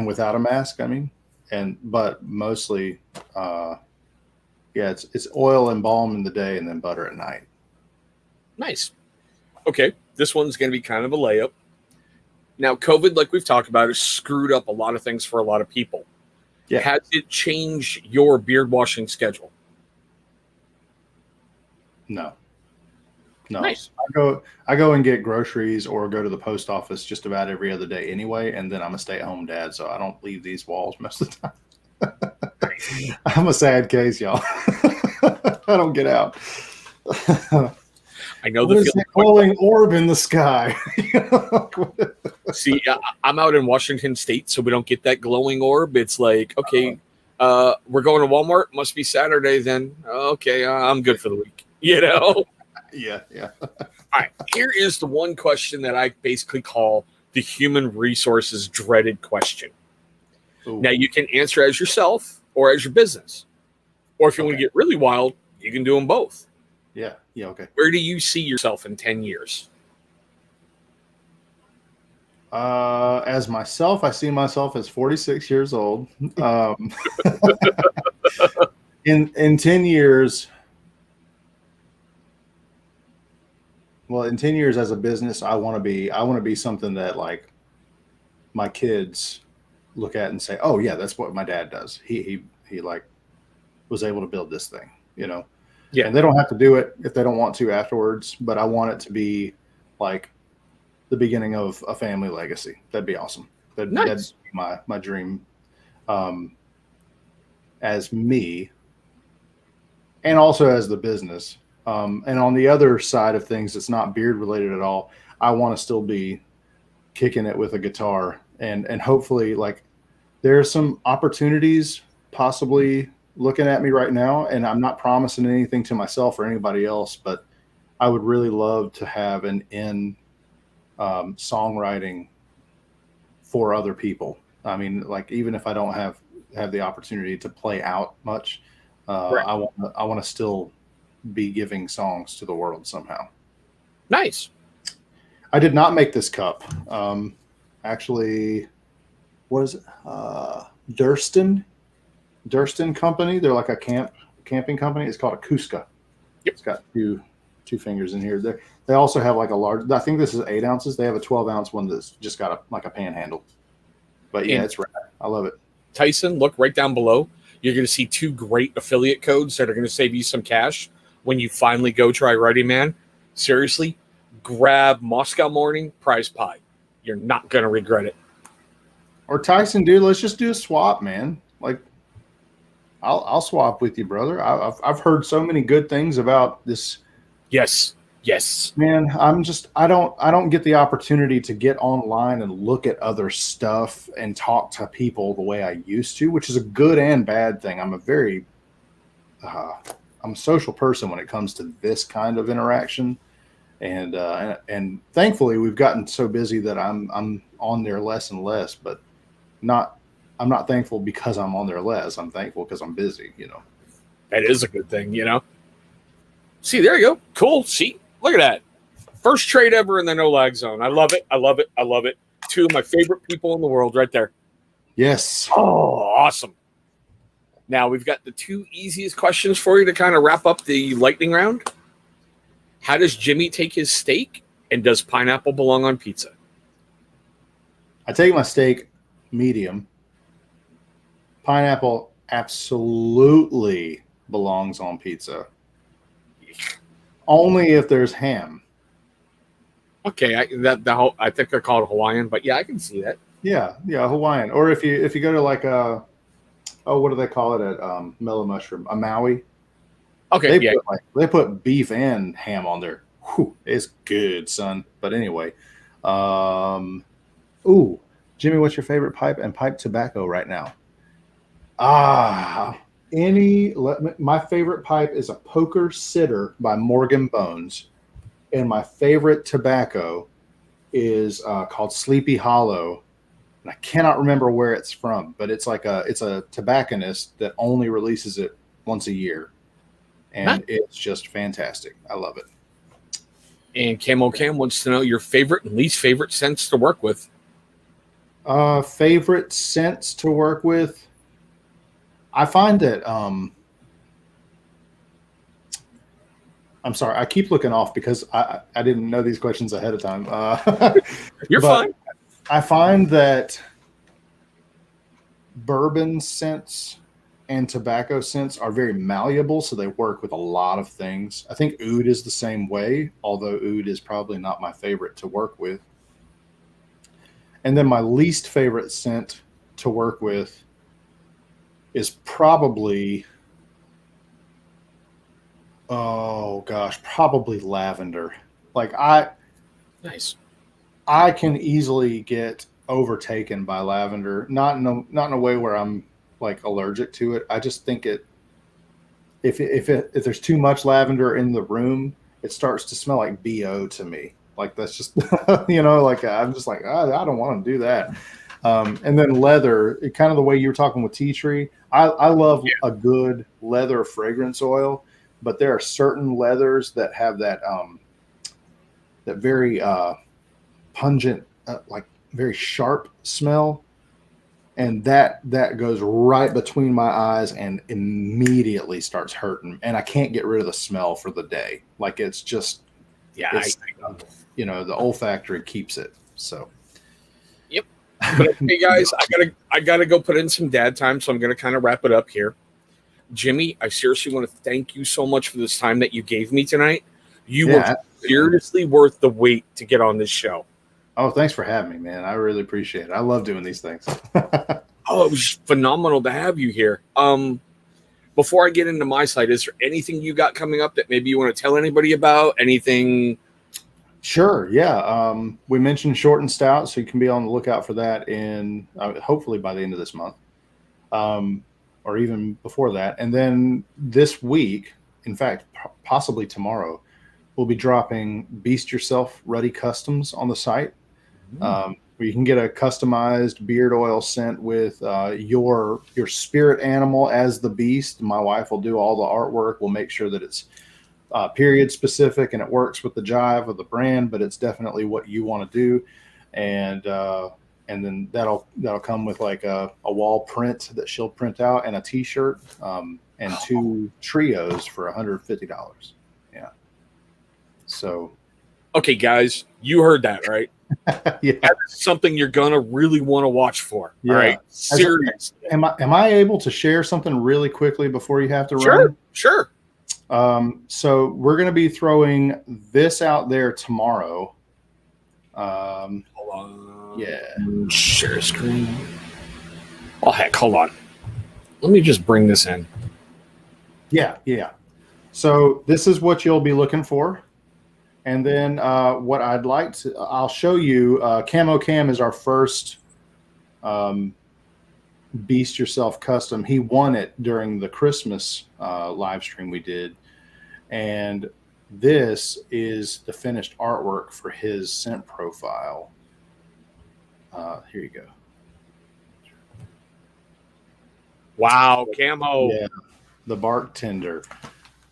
without a mask. But mostly, it's oil and balm in the day, and then butter at night. Nice. Okay, this one's going to be kind of a layup. Now, COVID, like we've talked about, has screwed up a lot of things for a lot of people. Yeah. Has it changed your beard washing schedule? No. No. Nice. I go and get groceries or go to the post office just about every other day anyway, and then I'm a stay-at-home dad, so I don't leave these walls most of the time. I'm a sad case, y'all. I don't get out. I know what is that glowing orb in the sky? See, I'm out in Washington State, so we don't get that glowing orb. It's like, okay, we're going to Walmart. Must be Saturday then. Okay, I'm good for the week. You know? Yeah. All right, here is the one question that I basically call the human resources dreaded question. Ooh. Now, you can answer as yourself or as your business. Or if you want to get really wild, you can do them both. Yeah, okay. Where do you see yourself in 10 years? As myself, I see myself as 46 years old. In 10 years, well, in 10 years as a business, I want to be something that like my kids look at and say, "Oh yeah, that's what my dad does. He like was able to build this thing," you know. Yeah. And they don't have to do it if they don't want to afterwards, but I want it to be like the beginning of a family legacy. That'd be awesome. That'd be my dream as me and also as the business. And on the other side of things, it's not beard related at all. I want to still be kicking it with a guitar and hopefully like there are some opportunities possibly looking at me right now, and I'm not promising anything to myself or anybody else, but I would really love to have an songwriting for other people. I mean, like even if I don't have the opportunity to play out much, right. I want to still be giving songs to the world somehow. Nice. I did not make this cup. Actually, what is it? Durston Company. They're like a camping company. It's called a Kuska. Yep. It's got two fingers in here. They also have like a large. I think this is 8 ounces. They have a 12-ounce one that's just got like a panhandle. But yeah, it's rad. I love it. Tyson, look right down below. You're going to see 2 great affiliate codes that are going to save you some cash when you finally go try Ruddyman. Seriously, grab Moscow Morning Prize Pie. You're not going to regret it. Or Tyson, dude, let's just do a swap, man. Like, I'll swap with you, brother. I've heard so many good things about this. Yes. Man, I don't get the opportunity to get online and look at other stuff and talk to people the way I used to, which is a good and bad thing. I'm a social person when it comes to this kind of interaction. And thankfully we've gotten so busy that I'm on there less and less, but I'm not thankful because I'm on there less. I'm thankful because I'm busy, you know. That is a good thing, you know. See, there you go. Cool. See, look at that. First trade ever in the no lag zone. I love it. 2 of my favorite people in the world right there. Yes. Oh, awesome. Now we've got the 2 easiest questions for you to kind of wrap up the lightning round. How does Jimmy take his steak, and does pineapple belong on pizza? I take my steak medium. Pineapple absolutely belongs on pizza. Only if there's ham. Okay, I think they're called Hawaiian, but yeah, I can see that. Yeah, Hawaiian. Or if you go to like what do they call it at Mellow Mushroom? A Maui. Okay, they put beef and ham on there. Whew, it's good, son. But anyway, Jimmy, what's your favorite pipe and pipe tobacco right now? My favorite pipe is a Poker Sitter by Morgan Bones, and my favorite tobacco is called Sleepy Hollow, and I cannot remember where it's from, but it's a tobacconist that only releases it once a year, and it's just fantastic. I love it. And Camo Cam wants to know your favorite and least favorite scents to work with. Favorite scents to work with. I find that I'm sorry, I keep looking off because I didn't know these questions ahead of time. You're fine. I find that bourbon scents and tobacco scents are very malleable, so they work with a lot of things. I think oud is the same way, although oud is probably not my favorite to work with. And then my least favorite scent to work with is probably, oh gosh, probably lavender. Like Nice. I can easily get overtaken by lavender, not in a way where I'm like allergic to it. I just think if there's too much lavender in the room, it starts to smell like BO to me. Like that's just like I'm just like I don't want to do that. And then leather, kind of the way you were talking with tea tree. I love a good leather fragrance oil, but there are certain leathers that have that that very pungent, like very sharp smell, and that goes right between my eyes and immediately starts hurting, and I can't get rid of the smell for the day. Like it's just the olfactory keeps it. So yep. But hey guys, I gotta go put in some dad time, so I'm gonna kind of wrap it up here. Jimmy, I seriously want to thank you so much for this time that you gave me tonight. You were seriously worth the wait to get on this show. Oh, thanks for having me, man. I really appreciate it. I love doing these things. Oh, it was phenomenal to have you here. Before I get into my side, is there anything you got coming up that maybe you want to tell anybody about? Anything? Sure. Yeah. We mentioned short and stout, so you can be on the lookout for that in hopefully by the end of this month, or even before that. And then this week, in fact, possibly tomorrow, we'll be dropping Beast Yourself Ruddy Customs on the site, where you can get a customized beard oil scent with your spirit animal as the beast. My wife will do all the artwork. We'll make sure that it's period specific and it works with the jive of the brand, but it's definitely what you want to do. And then that'll come with like a wall print that she'll print out and a t-shirt, and 2 trios for $150. Yeah. So. Okay, guys, you heard that, right? Yeah. That's something you're gonna really want to watch for. Yeah. All right. Seriously. Am I able to share something really quickly before you have to run? Sure. So we're going to be throwing this out there tomorrow. Hold on. Yeah. Share screen. Oh, heck. Hold on. Let me just bring this in. Yeah. So this is what you'll be looking for. And then what I'll show you, Camo Cam is our first Beast Yourself custom. He won it during the Christmas live stream we did. And this is the finished artwork for his scent profile. Here you go. Wow, camo. Yeah, the bartender.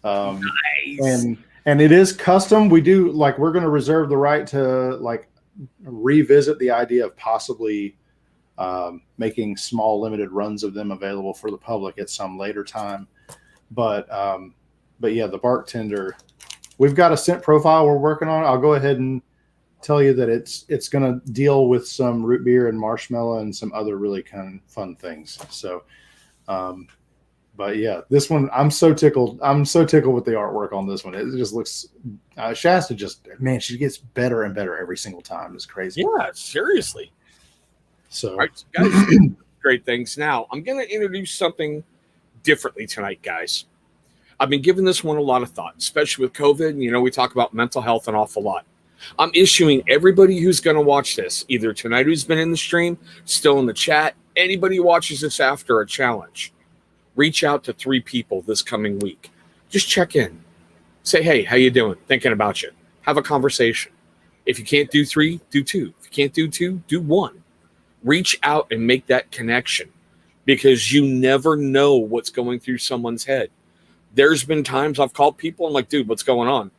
Nice. And it is custom. We're going to reserve the right to revisit the idea of possibly making small limited runs of them available for the public at some later time. But yeah, the bartender, we've got a scent profile we're working on. I'll go ahead and tell you that it's going to deal with some root beer and marshmallow and some other really kind of fun things. So, but yeah, this one, I'm so tickled with the artwork on this one. It just looks, Shasta she gets better and better every single time. It's crazy. Yeah, seriously. So, all right, guys, great things. Now, I'm going to introduce something differently tonight, guys. I've been giving this one a lot of thought, especially with COVID. We talk about mental health an awful lot. I'm issuing everybody who's going to watch this, either tonight who's been in the stream, still in the chat, anybody who watches this after a challenge, reach out to 3 people this coming week. Just check in. Say, hey, how you doing? Thinking about you. Have a conversation. If you can't do 3, do 2. If you can't do 2, do 1. Reach out and make that connection, because you never know what's going through someone's head. There's been times I've called people and like, dude, what's going on?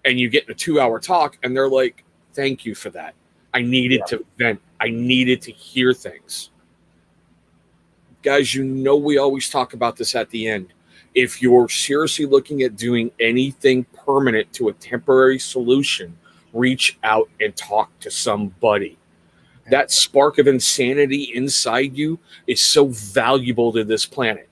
And you get in a 2-hour talk and they're like, thank you for that. I needed to vent. I needed to hear things. Guys, we always talk about this at the end. If you're seriously looking at doing anything permanent to a temporary solution, reach out and talk to somebody. That spark of insanity inside you is so valuable to this planet.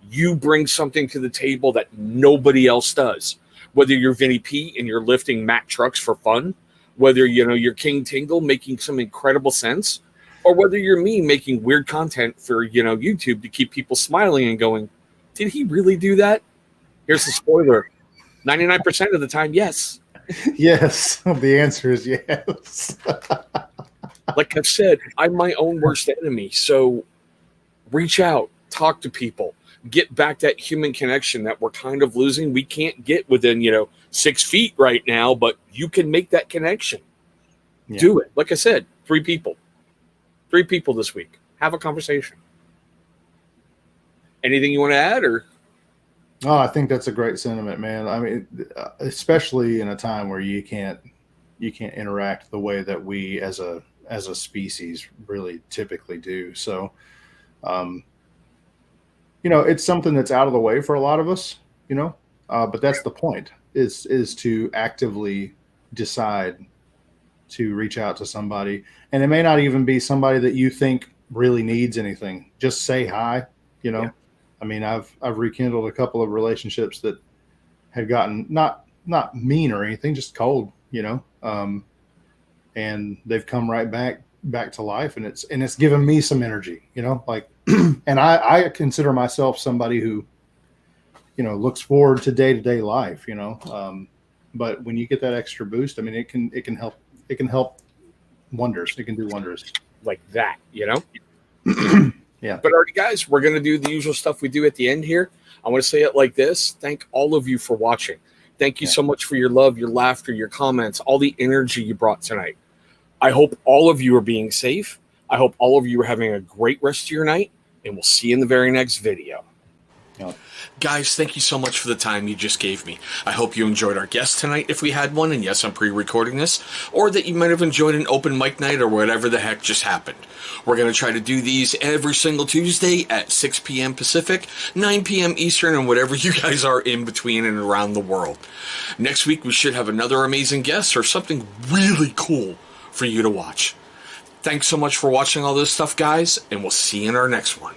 You bring something to the table that nobody else does. Whether you're Vinny P and you're lifting Mack trucks for fun, whether you're King Tingle making some incredible sense, or whether you're me making weird content for YouTube to keep people smiling and going, did he really do that? Here's the spoiler. 99% of the time, yes. Yes. The answer is yes. Like I've said, I'm my own worst enemy. So reach out, talk to people, get back that human connection that we're kind of losing. We can't get within, 6 feet right now, but you can make that connection. Yeah. Do it. Like I said, 3 people. 3 people this week. Have a conversation. Anything you want to add, or? Oh, I think that's a great sentiment, man. I mean, especially in a time where you can't interact the way that we as a species really typically do. So, it's something that's out of the way for a lot of us, but that's the point is to actively decide to reach out to somebody. And it may not even be somebody that you think really needs anything. Just say hi, Yeah. I mean, I've rekindled a couple of relationships that had gotten not mean or anything, just cold, and they've come right back to life, and it's given me some energy, like, and I consider myself somebody who, looks forward to day-to-day life, but when you get that extra boost, I mean, it can help wonders. It can do wonders like that, Yeah. But alrighty, guys, we're going to do the usual stuff we do at the end here. I want to say it like this. Thank all of you for watching. Thank you so much for your love, your laughter, your comments, all the energy you brought tonight. I hope all of you are being safe. I hope all of you are having a great rest of your night, and we'll see you in the very next video. Yep. Guys, thank you so much for the time you just gave me. I hope you enjoyed our guest tonight if we had one, and yes, I'm pre-recording this, or that you might have enjoyed an open mic night or whatever the heck just happened. We're going to try to do these every single Tuesday at 6 p.m. Pacific, 9 p.m. Eastern, and whatever you guys are in between and around the world. Next week, we should have another amazing guest or something really cool for you to watch. Thanks so much for watching all this stuff, guys, and we'll see you in our next one.